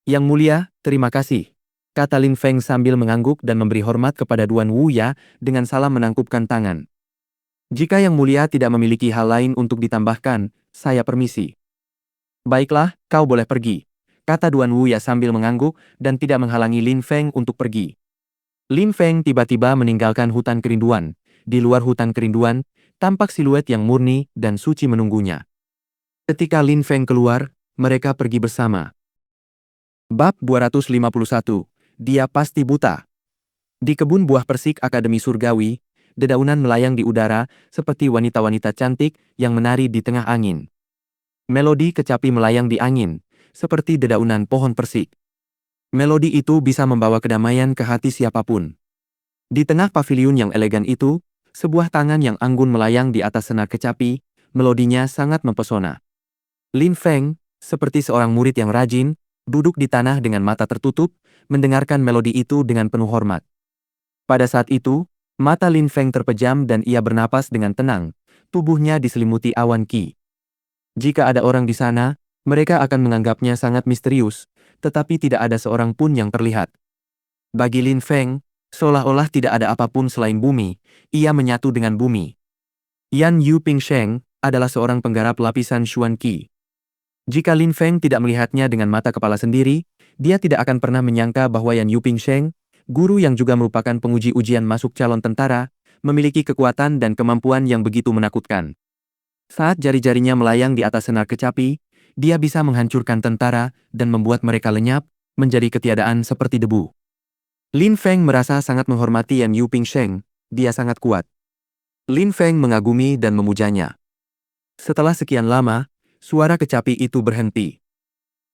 Yang mulia, terima kasih, kata Lin Feng sambil mengangguk dan memberi hormat kepada Duan Wu ya dengan salam menangkupkan tangan. Jika Yang Mulia tidak memiliki hal lain untuk ditambahkan, saya permisi. Baiklah, kau boleh pergi, kata Duan Wu ya sambil mengangguk dan tidak menghalangi Lin Feng untuk pergi. Lin Feng tiba-tiba meninggalkan hutan kerinduan. Di luar hutan kerinduan, tampak siluet yang murni dan suci menunggunya. Ketika Lin Feng keluar, mereka pergi bersama. Bab 251, dia pasti buta. Di kebun buah persik Akademi Surgawi, dedaunan melayang di udara seperti wanita-wanita cantik yang menari di tengah angin. Melodi kecapi melayang di angin, seperti dedaunan pohon persik. Melodi itu bisa membawa kedamaian ke hati siapapun. Di tengah paviliun yang elegan itu, sebuah tangan yang anggun melayang di atas senar kecapi, melodinya sangat mempesona. Lin Feng, seperti seorang murid yang rajin, duduk di tanah dengan mata tertutup, mendengarkan melodi itu dengan penuh hormat. Pada saat itu, mata Lin Feng terpejam dan ia bernapas dengan tenang, tubuhnya diselimuti awan qi. Jika ada orang di sana, mereka akan menganggapnya sangat misterius, tetapi tidak ada seorang pun yang terlihat. Bagi Lin Feng, seolah-olah tidak ada apapun selain bumi, ia menyatu dengan bumi. Yan Yu Pingsheng adalah seorang penggarap lapisan Xuan Qi. Jika Lin Feng tidak melihatnya dengan mata kepala sendiri, dia tidak akan pernah menyangka bahwa Yan Yu Pingsheng, guru yang juga merupakan penguji ujian masuk calon tentara, memiliki kekuatan dan kemampuan yang begitu menakutkan. Saat jari-jarinya melayang di atas senar kecapi, dia bisa menghancurkan tentara dan membuat mereka lenyap, menjadi ketiadaan seperti debu. Lin Feng merasa sangat menghormati Yan Yu Pingsheng, dia sangat kuat. Lin Feng mengagumi dan memujanya. Setelah sekian lama, suara kecapi itu berhenti.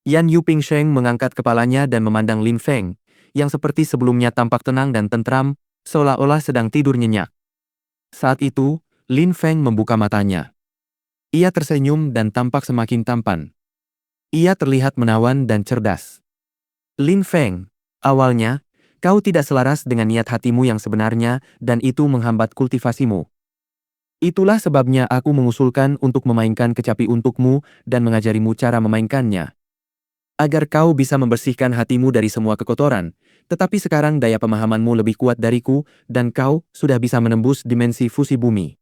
Yan Yu Pingsheng mengangkat kepalanya dan memandang Lin Feng, yang seperti sebelumnya tampak tenang dan tentram, seolah-olah sedang tidur nyenyak. Saat itu, Lin Feng membuka matanya. Ia tersenyum dan tampak semakin tampan. Ia terlihat menawan dan cerdas. Lin Feng, awalnya, kau tidak selaras dengan niat hatimu yang sebenarnya dan itu menghambat kultivasimu. Itulah sebabnya aku mengusulkan untuk memainkan kecapi untukmu dan mengajarimu cara memainkannya. Agar kau bisa membersihkan hatimu dari semua kekotoran, tetapi sekarang daya pemahamanmu lebih kuat dariku dan kau sudah bisa menembus dimensi fusi bumi.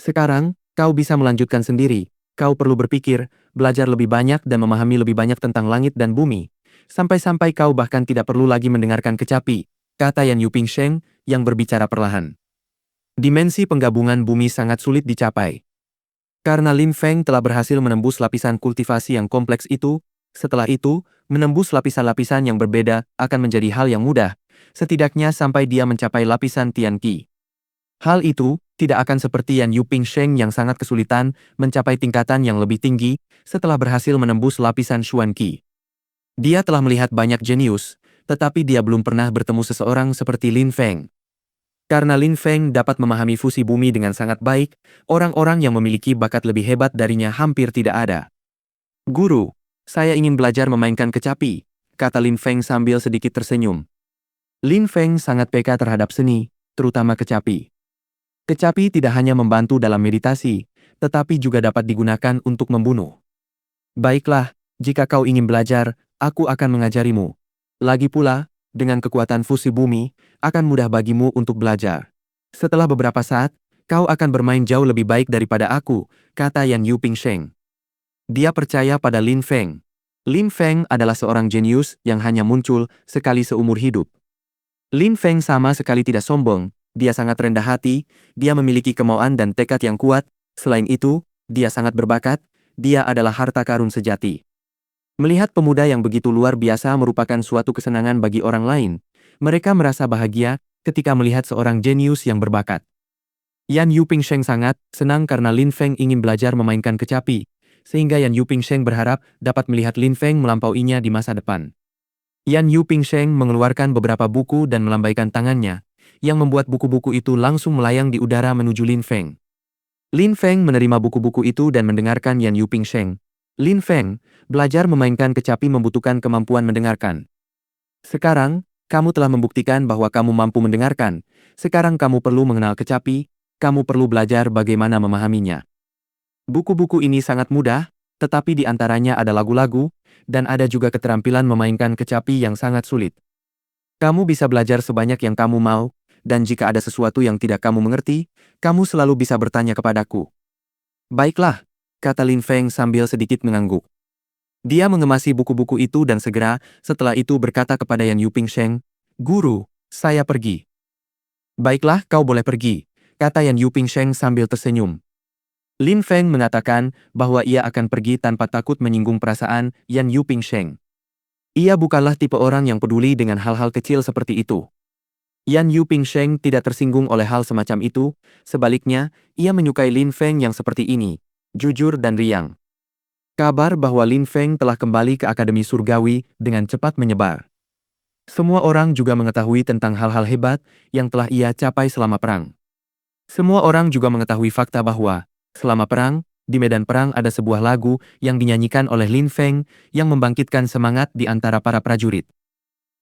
Sekarang, kau bisa melanjutkan sendiri, kau perlu berpikir, belajar lebih banyak dan memahami lebih banyak tentang langit dan bumi. Sampai-sampai kau bahkan tidak perlu lagi mendengarkan kecapi, kata Yan Yupingsheng yang berbicara perlahan. Dimensi penggabungan bumi sangat sulit dicapai. Karena Lin Feng telah berhasil menembus lapisan kultivasi yang kompleks itu, setelah itu, menembus lapisan-lapisan yang berbeda akan menjadi hal yang mudah, setidaknya sampai dia mencapai lapisan Tian Qi. Hal itu tidak akan seperti Yan Yupingsheng yang sangat kesulitan mencapai tingkatan yang lebih tinggi setelah berhasil menembus lapisan Xuan Qi. Dia telah melihat banyak jenius, tetapi dia belum pernah bertemu seseorang seperti Lin Feng. Karena Lin Feng dapat memahami fusi bumi dengan sangat baik, orang-orang yang memiliki bakat lebih hebat darinya hampir tidak ada. Guru, saya ingin belajar memainkan kecapi, kata Lin Feng sambil sedikit tersenyum. Lin Feng sangat peka terhadap seni, terutama kecapi. Kecapi tidak hanya membantu dalam meditasi, tetapi juga dapat digunakan untuk membunuh. Baiklah, jika kau ingin belajar, aku akan mengajarimu. Lagi pula, dengan kekuatan fusi bumi, akan mudah bagimu untuk belajar. Setelah beberapa saat, kau akan bermain jauh lebih baik daripada aku, kata Yan Yupingsheng. Dia percaya pada Lin Feng. Lin Feng adalah seorang jenius yang hanya muncul sekali seumur hidup. Lin Feng sama sekali tidak sombong, dia sangat rendah hati, dia memiliki kemauan dan tekad yang kuat, selain itu, dia sangat berbakat, dia adalah harta karun sejati. Melihat pemuda yang begitu luar biasa merupakan suatu kesenangan bagi orang lain, mereka merasa bahagia ketika melihat seorang jenius yang berbakat. Yan Yupingsheng sangat senang karena Lin Feng ingin belajar memainkan kecapi, sehingga Yan Yupingsheng berharap dapat melihat Lin Feng melampauinya di masa depan. Yan Yupingsheng mengeluarkan beberapa buku dan melambaikan tangannya, yang membuat buku-buku itu langsung melayang di udara menuju Lin Feng. Lin Feng menerima buku-buku itu dan mendengarkan Yan Yupingsheng. Lin Feng, belajar memainkan kecapi membutuhkan kemampuan mendengarkan. Sekarang, kamu telah membuktikan bahwa kamu mampu mendengarkan. Sekarang kamu perlu mengenal kecapi, kamu perlu belajar bagaimana memahaminya. Buku-buku ini sangat mudah, tetapi di antaranya ada lagu-lagu, dan ada juga keterampilan memainkan kecapi yang sangat sulit. Kamu bisa belajar sebanyak yang kamu mau, dan jika ada sesuatu yang tidak kamu mengerti, kamu selalu bisa bertanya kepadaku. Baiklah, kata Lin Feng sambil sedikit mengangguk. Dia mengemasi buku-buku itu dan segera setelah itu berkata kepada Yan Yupingsheng, Guru, saya pergi. Baiklah, kau boleh pergi, kata Yan Yupingsheng sambil tersenyum. Lin Feng mengatakan bahwa ia akan pergi tanpa takut menyinggung perasaan Yan Yupingsheng. Ia bukanlah tipe orang yang peduli dengan hal-hal kecil seperti itu. Yan Yupingsheng tidak tersinggung oleh hal semacam itu, sebaliknya, ia menyukai Lin Feng yang seperti ini, jujur dan riang. Kabar bahwa Lin Feng telah kembali ke Akademi Surgawi dengan cepat menyebar. Semua orang juga mengetahui tentang hal-hal hebat yang telah ia capai selama perang. Semua orang juga mengetahui fakta bahwa, selama perang, di medan perang ada sebuah lagu yang dinyanyikan oleh Lin Feng yang membangkitkan semangat di antara para prajurit.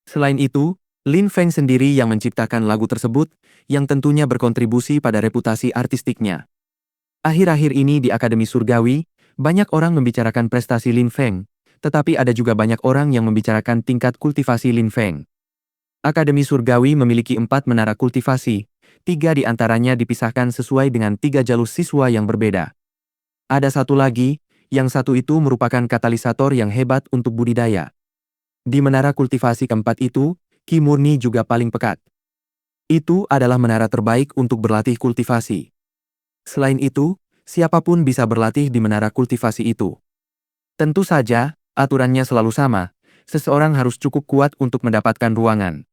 Selain itu, Lin Feng sendiri yang menciptakan lagu tersebut, yang tentunya berkontribusi pada reputasi artistiknya. Akhir-akhir ini di Akademi Surgawi, banyak orang membicarakan prestasi Lin Feng, tetapi ada juga banyak orang yang membicarakan tingkat kultivasi Lin Feng. Akademi Surgawi memiliki 4 menara kultivasi, 3 di antaranya dipisahkan sesuai dengan 3 jalur siswa yang berbeda. Ada satu lagi, yang satu itu merupakan katalisator yang hebat untuk budidaya. Di menara kultivasi keempat itu, Qi murni juga paling pekat. Itu adalah menara terbaik untuk berlatih kultivasi. Selain itu, siapapun bisa berlatih di menara kultivasi itu. Tentu saja, aturannya selalu sama, seseorang harus cukup kuat untuk mendapatkan ruangan.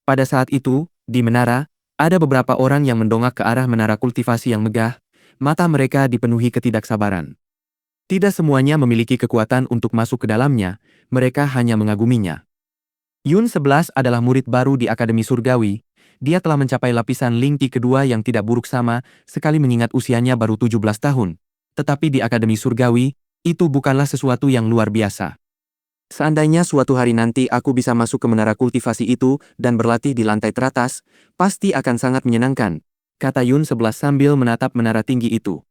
Pada saat itu, di menara, ada beberapa orang yang mendongak ke arah menara kultivasi yang megah, mata mereka dipenuhi ketidaksabaran. Tidak semuanya memiliki kekuatan untuk masuk ke dalamnya, mereka hanya mengaguminya. Yun 11 adalah murid baru di Akademi Surgawi, dia telah mencapai lapisan Ling Qi kedua yang tidak buruk sama sekali mengingat usianya baru 17 tahun. Tetapi di Akademi Surgawi, itu bukanlah sesuatu yang luar biasa. Seandainya suatu hari nanti aku bisa masuk ke menara kultivasi itu dan berlatih di lantai teratas, pasti akan sangat menyenangkan, kata Yun 11 sambil menatap menara tinggi itu.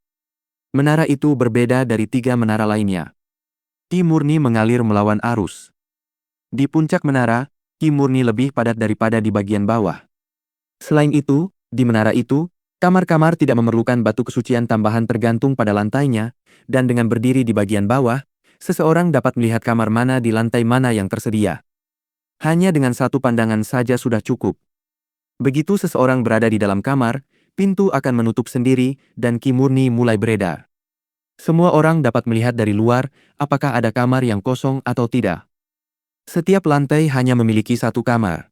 Menara itu berbeda dari 3 menara lainnya. Qi murni mengalir melawan arus. Di puncak menara, Qi murni lebih padat daripada di bagian bawah. Selain itu, di menara itu, Kamar-kamar tidak memerlukan batu kesucian tambahan tergantung pada lantainya, dan dengan berdiri di bagian bawah, seseorang dapat melihat kamar mana di lantai mana yang tersedia. Hanya dengan satu pandangan saja sudah cukup. Begitu seseorang berada di dalam kamar, pintu akan menutup sendiri dan ki murni mulai beredar. Semua orang dapat melihat dari luar apakah ada kamar yang kosong atau tidak. Setiap lantai hanya memiliki satu kamar.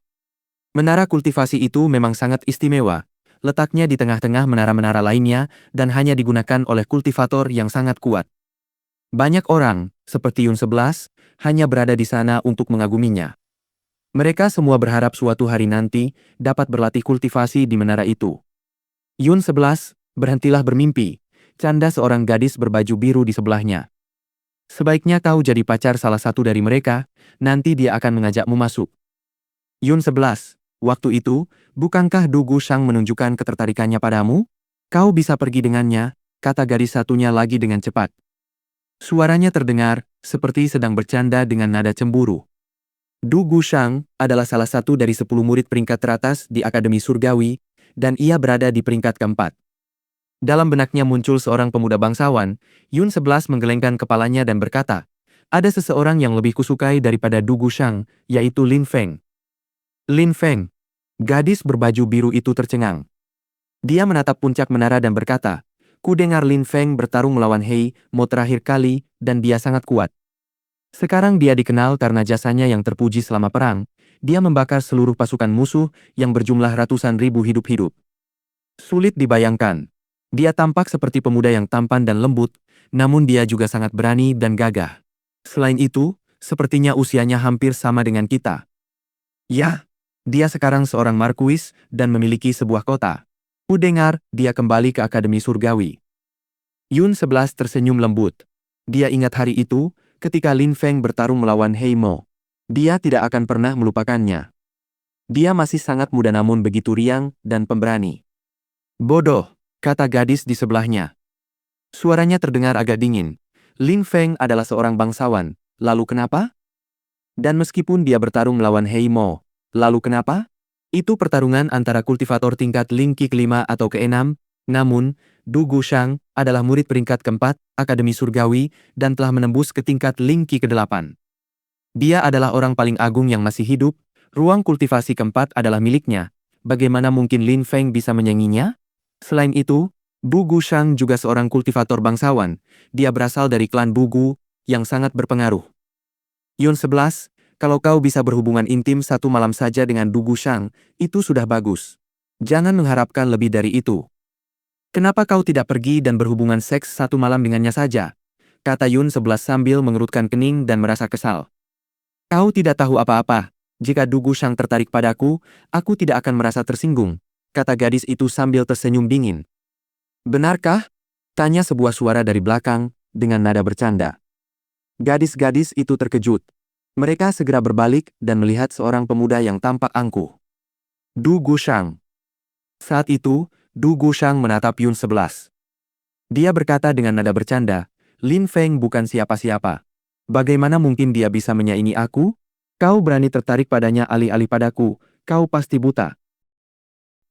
Menara kultivasi itu memang sangat istimewa. Letaknya di tengah-tengah menara-menara lainnya dan hanya digunakan oleh kultivator yang sangat kuat. Banyak orang, seperti Yun 11, hanya berada di sana untuk mengaguminya. Mereka semua berharap suatu hari nanti dapat berlatih kultivasi di menara itu. Yun 11, berhentilah bermimpi, canda seorang gadis berbaju biru di sebelahnya. Sebaiknya kau jadi pacar salah satu dari mereka, nanti dia akan mengajakmu masuk. Yun 11, waktu itu, bukankah Du Gushang menunjukkan ketertarikannya padamu? Kau bisa pergi dengannya, kata gadis satunya lagi dengan cepat. Suaranya terdengar, seperti sedang bercanda dengan nada cemburu. Du Gushang adalah salah satu dari 10 murid peringkat teratas di Akademi Surgawi, dan ia berada di peringkat keempat. Dalam benaknya muncul seorang pemuda bangsawan, Yun 11 menggelengkan kepalanya dan berkata, ada seseorang yang lebih kusukai daripada Du Gushang, yaitu Lin Feng. Lin Feng. Gadis berbaju biru itu tercengang. Dia menatap puncak menara dan berkata, ku dengar Lin Feng bertarung melawan Hei Mo terakhir kali dan dia sangat kuat. Sekarang dia dikenal karena jasanya yang terpuji selama perang, dia membakar seluruh pasukan musuh yang berjumlah ratusan ribu hidup-hidup. Sulit dibayangkan. Dia tampak seperti pemuda yang tampan dan lembut, namun dia juga sangat berani dan gagah. Selain itu, sepertinya usianya hampir sama dengan kita. Ya. Dia sekarang seorang markuis dan memiliki sebuah kota. Ku dengar, dia kembali ke Akademi Surgawi. Yun 11 tersenyum lembut. Dia ingat hari itu, ketika Lin Feng bertarung melawan Hei Mo. Dia tidak akan pernah melupakannya. Dia masih sangat muda namun begitu riang dan pemberani. Bodoh, kata gadis di sebelahnya. Suaranya terdengar agak dingin. Lin Feng adalah seorang bangsawan, lalu kenapa? Dan meskipun dia bertarung melawan Hei Mo, lalu kenapa? Itu pertarungan antara kultivator tingkat Ling Qi kelima atau keenam, namun, Du Gushang adalah murid peringkat keempat, Akademi Surgawi, dan telah menembus ke tingkat Ling Qi ke-8. Dia adalah orang paling agung yang masih hidup, ruang kultivasi keempat adalah miliknya, bagaimana mungkin Lin Feng bisa menyainginya? Selain itu, Du Gushang juga seorang kultivator bangsawan, dia berasal dari klan Bugu, yang sangat berpengaruh. Yun 11, kalau kau bisa berhubungan intim satu malam saja dengan Du Gushang, itu sudah bagus. Jangan mengharapkan lebih dari itu. Kenapa kau tidak pergi dan berhubungan seks satu malam dengannya saja? Kata Yun 11 sambil mengerutkan kening dan merasa kesal. Kau tidak tahu apa-apa. Jika Du Gushang tertarik padaku, aku tidak akan merasa tersinggung. Kata gadis itu sambil tersenyum dingin. Benarkah? Tanya sebuah suara dari belakang, dengan nada bercanda. Gadis-gadis itu terkejut. Mereka segera berbalik dan melihat seorang pemuda yang tampak angkuh. Du Gushang. Saat itu, Du Gushang menatap Yun 11. Dia berkata dengan nada bercanda, Lin Feng bukan siapa-siapa. Bagaimana mungkin dia bisa menyaingi aku? Kau berani tertarik padanya alih-alih padaku, kau pasti buta.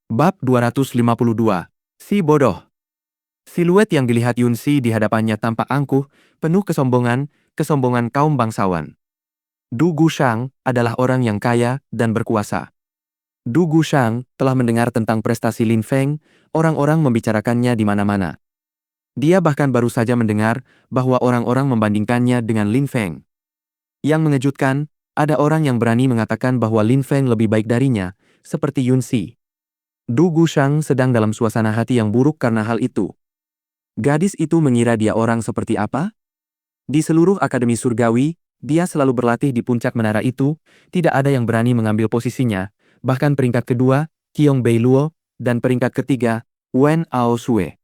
Bab 252. Si bodoh. Siluet yang dilihat Yun Si di hadapannya tampak angkuh, penuh kesombongan kaum bangsawan. Du Gushang adalah orang yang kaya dan berkuasa. Du Gushang telah mendengar tentang prestasi Lin Feng, orang-orang membicarakannya di mana-mana. Dia bahkan baru saja mendengar bahwa orang-orang membandingkannya dengan Lin Feng. Yang mengejutkan, ada orang yang berani mengatakan bahwa Lin Feng lebih baik darinya, seperti Yun Si. Du Gushang sedang dalam suasana hati yang buruk karena hal itu. Gadis itu mengira dia orang seperti apa? Di seluruh Akademi Surgawi, dia selalu berlatih di puncak menara itu, tidak ada yang berani mengambil posisinya, bahkan peringkat kedua, Qiong Bei Luo, dan peringkat ketiga, Wen Ao Sue.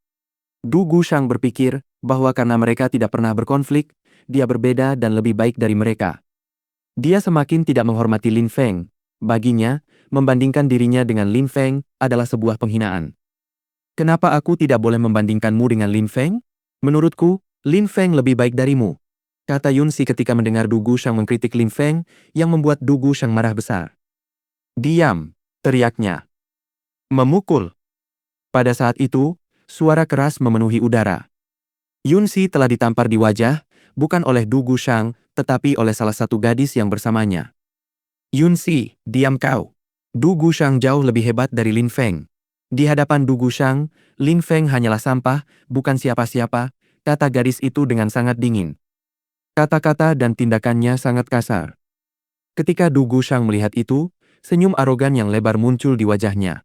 Du Gushang berpikir bahwa karena mereka tidak pernah berkonflik, dia berbeda dan lebih baik dari mereka. Dia semakin tidak menghormati Lin Feng. Baginya, membandingkan dirinya dengan Lin Feng adalah sebuah penghinaan. Kenapa aku tidak boleh membandingkanmu dengan Lin Feng? Menurutku, Lin Feng lebih baik darimu. Kata Yun Si ketika mendengar Du Gushang mengkritik Lin Feng, yang membuat Du Gushang marah besar. Diam, teriaknya. Memukul. Pada saat itu, suara keras memenuhi udara. Yunsi telah ditampar di wajah, bukan oleh Du Gushang, tetapi oleh salah satu gadis yang bersamanya. Yunsi, diam kau. Du Gushang jauh lebih hebat dari Lin Feng. Di hadapan Du Gushang, Lin Feng hanyalah sampah, bukan siapa-siapa, kata gadis itu dengan sangat dingin. Kata-kata dan tindakannya sangat kasar. Ketika Du Gushang melihat itu, senyum arogan yang lebar muncul di wajahnya.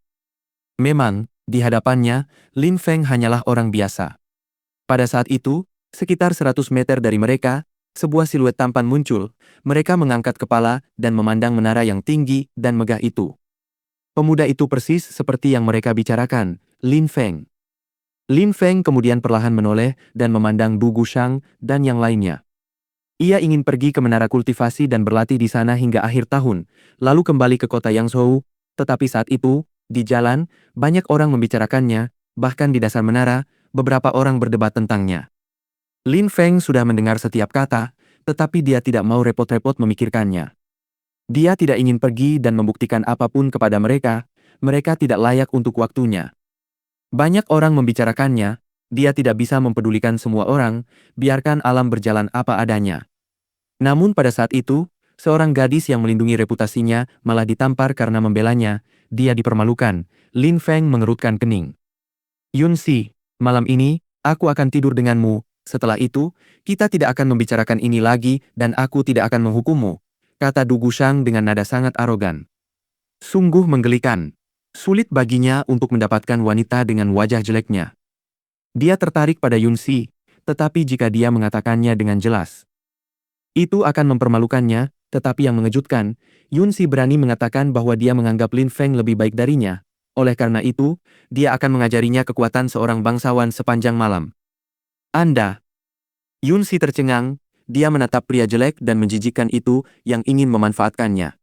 Memang, di hadapannya, Lin Feng hanyalah orang biasa. Pada saat itu, sekitar 100 meter dari mereka, sebuah siluet tampan muncul, mereka mengangkat kepala dan memandang menara yang tinggi dan megah itu. Pemuda itu persis seperti yang mereka bicarakan, Lin Feng. Lin Feng kemudian perlahan menoleh dan memandang Du Gushang dan yang lainnya. Ia ingin pergi ke menara kultivasi dan berlatih di sana hingga akhir tahun, lalu kembali ke kota Yangzhou, tetapi saat itu, di jalan, banyak orang membicarakannya, bahkan di dasar menara, beberapa orang berdebat tentangnya. Lin Feng sudah mendengar setiap kata, tetapi dia tidak mau repot-repot memikirkannya. Dia tidak ingin pergi dan membuktikan apapun kepada mereka tidak layak untuk waktunya. Banyak orang membicarakannya, dia tidak bisa mempedulikan semua orang, biarkan alam berjalan apa adanya. Namun pada saat itu, seorang gadis yang melindungi reputasinya malah ditampar karena membelanya, dia dipermalukan. Lin Feng mengerutkan kening. Yunsi, malam ini, aku akan tidur denganmu, setelah itu, kita tidak akan membicarakan ini lagi dan aku tidak akan menghukummu, kata Du Gushang dengan nada sangat arogan. Sungguh menggelikan. Sulit baginya untuk mendapatkan wanita dengan wajah jeleknya. Dia tertarik pada Yunsi, tetapi jika dia mengatakannya dengan jelas, itu akan mempermalukannya, tetapi yang mengejutkan, Yunsi berani mengatakan bahwa dia menganggap Lin Feng lebih baik darinya. Oleh karena itu, dia akan mengajarinya kekuatan seorang bangsawan sepanjang malam. Anda. Yunsi tercengang, dia menatap pria jelek dan menjijikkan itu yang ingin memanfaatkannya.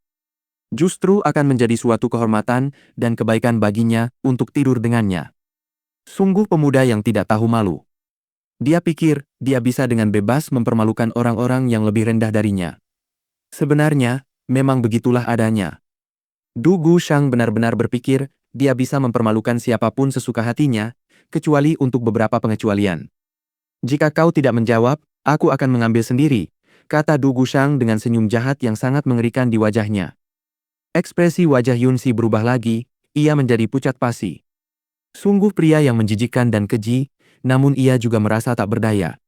Justru akan menjadi suatu kehormatan dan kebaikan baginya untuk tidur dengannya. Sungguh pemuda yang tidak tahu malu. Dia pikir, dia bisa dengan bebas mempermalukan orang-orang yang lebih rendah darinya. Sebenarnya, memang begitulah adanya. Du Gushang benar-benar berpikir, dia bisa mempermalukan siapapun sesuka hatinya, kecuali untuk beberapa pengecualian. Jika kau tidak menjawab, aku akan mengambil sendiri, kata Du Gushang dengan senyum jahat yang sangat mengerikan di wajahnya. Ekspresi wajah Yunsi berubah lagi, ia menjadi pucat pasi. Sungguh pria yang menjijikkan dan keji, namun ia juga merasa tak berdaya.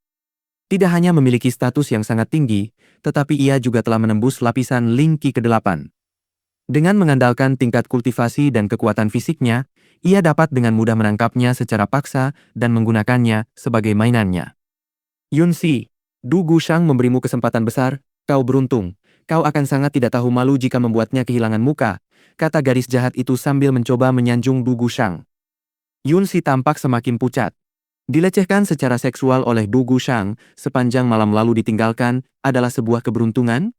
Tidak hanya memiliki status yang sangat tinggi, tetapi ia juga telah menembus lapisan Ling Qi ke-8. Dengan mengandalkan tingkat kultivasi dan kekuatan fisiknya, ia dapat dengan mudah menangkapnya secara paksa dan menggunakannya sebagai mainannya. Yunsi, Du Gushang memberimu kesempatan besar, kau beruntung, kau akan sangat tidak tahu malu jika membuatnya kehilangan muka, kata gadis jahat itu sambil mencoba menyanjung Du Gushang. Yunsi tampak semakin pucat. Dilecehkan secara seksual oleh Du Gushang sepanjang malam lalu ditinggalkan adalah sebuah keberuntungan?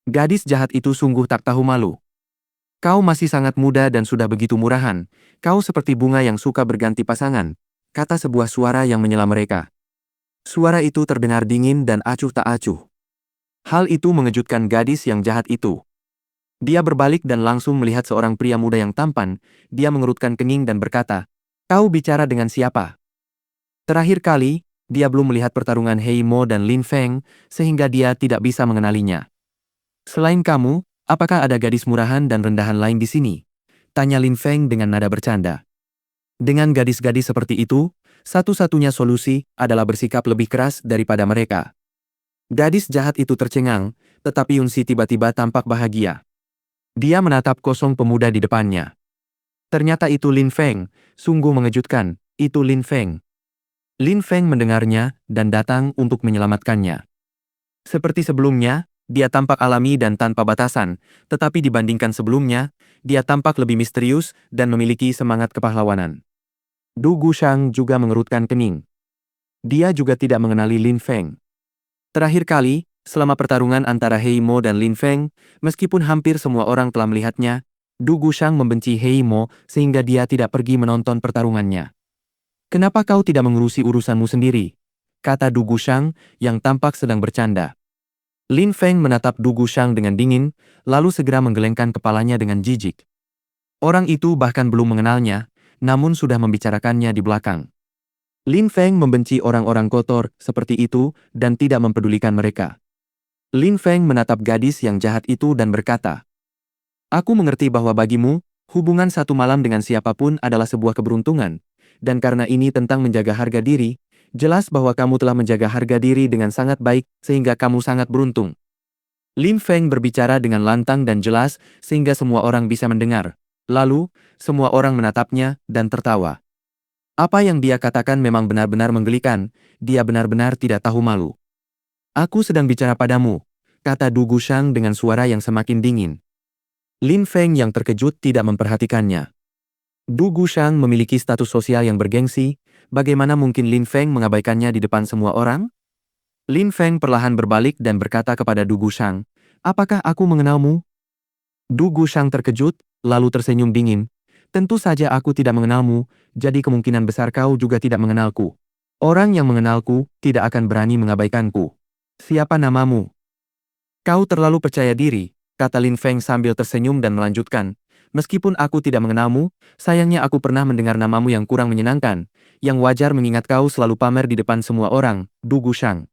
Gadis jahat itu sungguh tak tahu malu. Kau masih sangat muda dan sudah begitu murahan, kau seperti bunga yang suka berganti pasangan, kata sebuah suara yang menyela mereka. Suara itu terdengar dingin dan acuh tak acuh. Hal itu mengejutkan gadis yang jahat itu. Dia berbalik dan langsung melihat seorang pria muda yang tampan, dia mengerutkan kening dan berkata, "Kau bicara dengan siapa?" Terakhir kali, dia belum melihat pertarungan Hei Mo dan Lin Feng, sehingga dia tidak bisa mengenalinya. Selain kamu, apakah ada gadis murahan dan rendahan lain di sini? Tanya Lin Feng dengan nada bercanda. Dengan gadis-gadis seperti itu, satu-satunya solusi adalah bersikap lebih keras daripada mereka. Gadis jahat itu tercengang, tetapi Yunsi tiba-tiba tampak bahagia. Dia menatap kosong pemuda di depannya. Ternyata itu Lin Feng, sungguh mengejutkan, itu Lin Feng. Lin Feng mendengarnya dan datang untuk menyelamatkannya. Seperti sebelumnya, dia tampak alami dan tanpa batasan, tetapi dibandingkan sebelumnya, dia tampak lebih misterius dan memiliki semangat kepahlawanan. Du Gushang juga mengerutkan kening. Dia juga tidak mengenali Lin Feng. Terakhir kali, selama pertarungan antara Hei Mo dan Lin Feng, meskipun hampir semua orang telah melihatnya, Du Gushang membenci Hei Mo sehingga dia tidak pergi menonton pertarungannya. Kenapa kau tidak mengurusi urusanmu sendiri? Kata Du Gushang yang tampak sedang bercanda. Lin Feng menatap Du Gushang dengan dingin, lalu segera menggelengkan kepalanya dengan jijik. Orang itu bahkan belum mengenalnya, namun sudah membicarakannya di belakang. Lin Feng membenci orang-orang kotor seperti itu dan tidak mempedulikan mereka. Lin Feng menatap gadis yang jahat itu dan berkata, "Aku mengerti bahwa bagimu, hubungan satu malam dengan siapapun adalah sebuah keberuntungan, dan karena ini tentang menjaga harga diri, jelas bahwa kamu telah menjaga harga diri dengan sangat baik sehingga kamu sangat beruntung." Lin Feng berbicara dengan lantang dan jelas sehingga semua orang bisa mendengar. Lalu, semua orang menatapnya dan tertawa. Apa yang dia katakan memang benar-benar menggelikan, dia benar-benar tidak tahu malu. "Aku sedang bicara padamu," kata Du Gushang dengan suara yang semakin dingin. Lin Feng yang terkejut tidak memperhatikannya. Du Gushang memiliki status sosial yang bergengsi, bagaimana mungkin Lin Feng mengabaikannya di depan semua orang? Lin Feng perlahan berbalik dan berkata kepada Du Gushang, "Apakah aku mengenalmu?" Du Gushang terkejut, lalu tersenyum dingin. "Tentu saja aku tidak mengenalmu, jadi kemungkinan besar kau juga tidak mengenalku. Orang yang mengenalku tidak akan berani mengabaikanku. Siapa namamu?" "Kau terlalu percaya diri," kata Lin Feng sambil tersenyum dan melanjutkan. "Meskipun aku tidak mengenalmu, sayangnya aku pernah mendengar namamu yang kurang menyenangkan, yang wajar mengingat kau selalu pamer di depan semua orang, Du Gushang."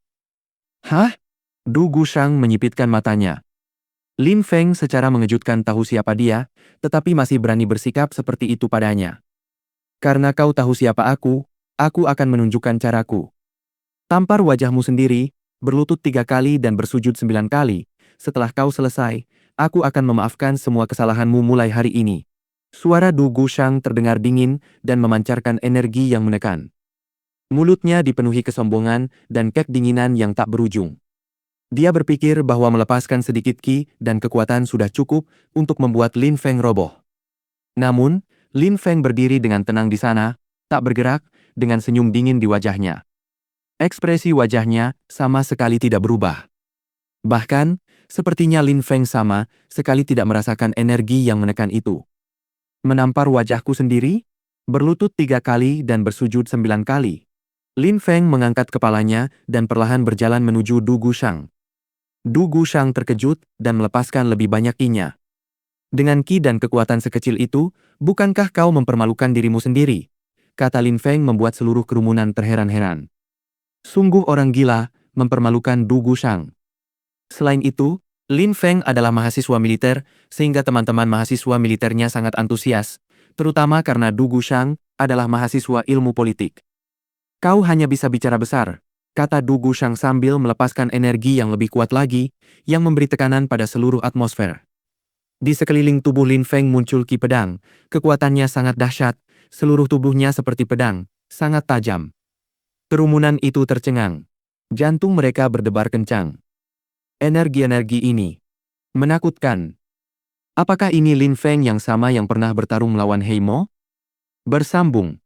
"Hah?" Du Gushang menyipitkan matanya. Lin Feng secara mengejutkan tahu siapa dia, tetapi masih berani bersikap seperti itu padanya. "Karena kau tahu siapa aku akan menunjukkan caraku. Tampar wajahmu sendiri, berlutut 3 kali dan bersujud 9 kali. Setelah kau selesai, aku akan memaafkan semua kesalahanmu mulai hari ini." Suara Du Gushang terdengar dingin dan memancarkan energi yang menekan. Mulutnya dipenuhi kesombongan dan kedinginan yang tak berujung. Dia berpikir bahwa melepaskan sedikit ki dan kekuatan sudah cukup untuk membuat Lin Feng roboh. Namun, Lin Feng berdiri dengan tenang di sana, tak bergerak, dengan senyum dingin di wajahnya. Ekspresi wajahnya sama sekali tidak berubah. Bahkan, sepertinya Lin Feng sama sekali tidak merasakan energi yang menekan itu. "Menampar wajahku sendiri? Berlutut 3 kali dan bersujud 9 kali." Lin Feng mengangkat kepalanya dan perlahan berjalan menuju Du Gushang. Du Gushang terkejut dan melepaskan lebih banyak ki-nya. "Dengan ki dan kekuatan sekecil itu, bukankah kau mempermalukan dirimu sendiri?" kata Lin Feng membuat seluruh kerumunan terheran-heran. Sungguh orang gila, mempermalukan Du Gushang. Selain itu, Lin Feng adalah mahasiswa militer, sehingga teman-teman mahasiswa militernya sangat antusias, terutama karena Du Gushang adalah mahasiswa ilmu politik. "Kau hanya bisa bicara besar," kata Du Gushang sambil melepaskan energi yang lebih kuat lagi, yang memberi tekanan pada seluruh atmosfer. Di sekeliling tubuh Lin Feng muncul ki pedang, kekuatannya sangat dahsyat, seluruh tubuhnya seperti pedang, sangat tajam. Kerumunan itu tercengang. Jantung mereka berdebar kencang. Energi-energi ini menakutkan. Apakah ini Lin Feng yang sama yang pernah bertarung melawan Heimo? Bersambung.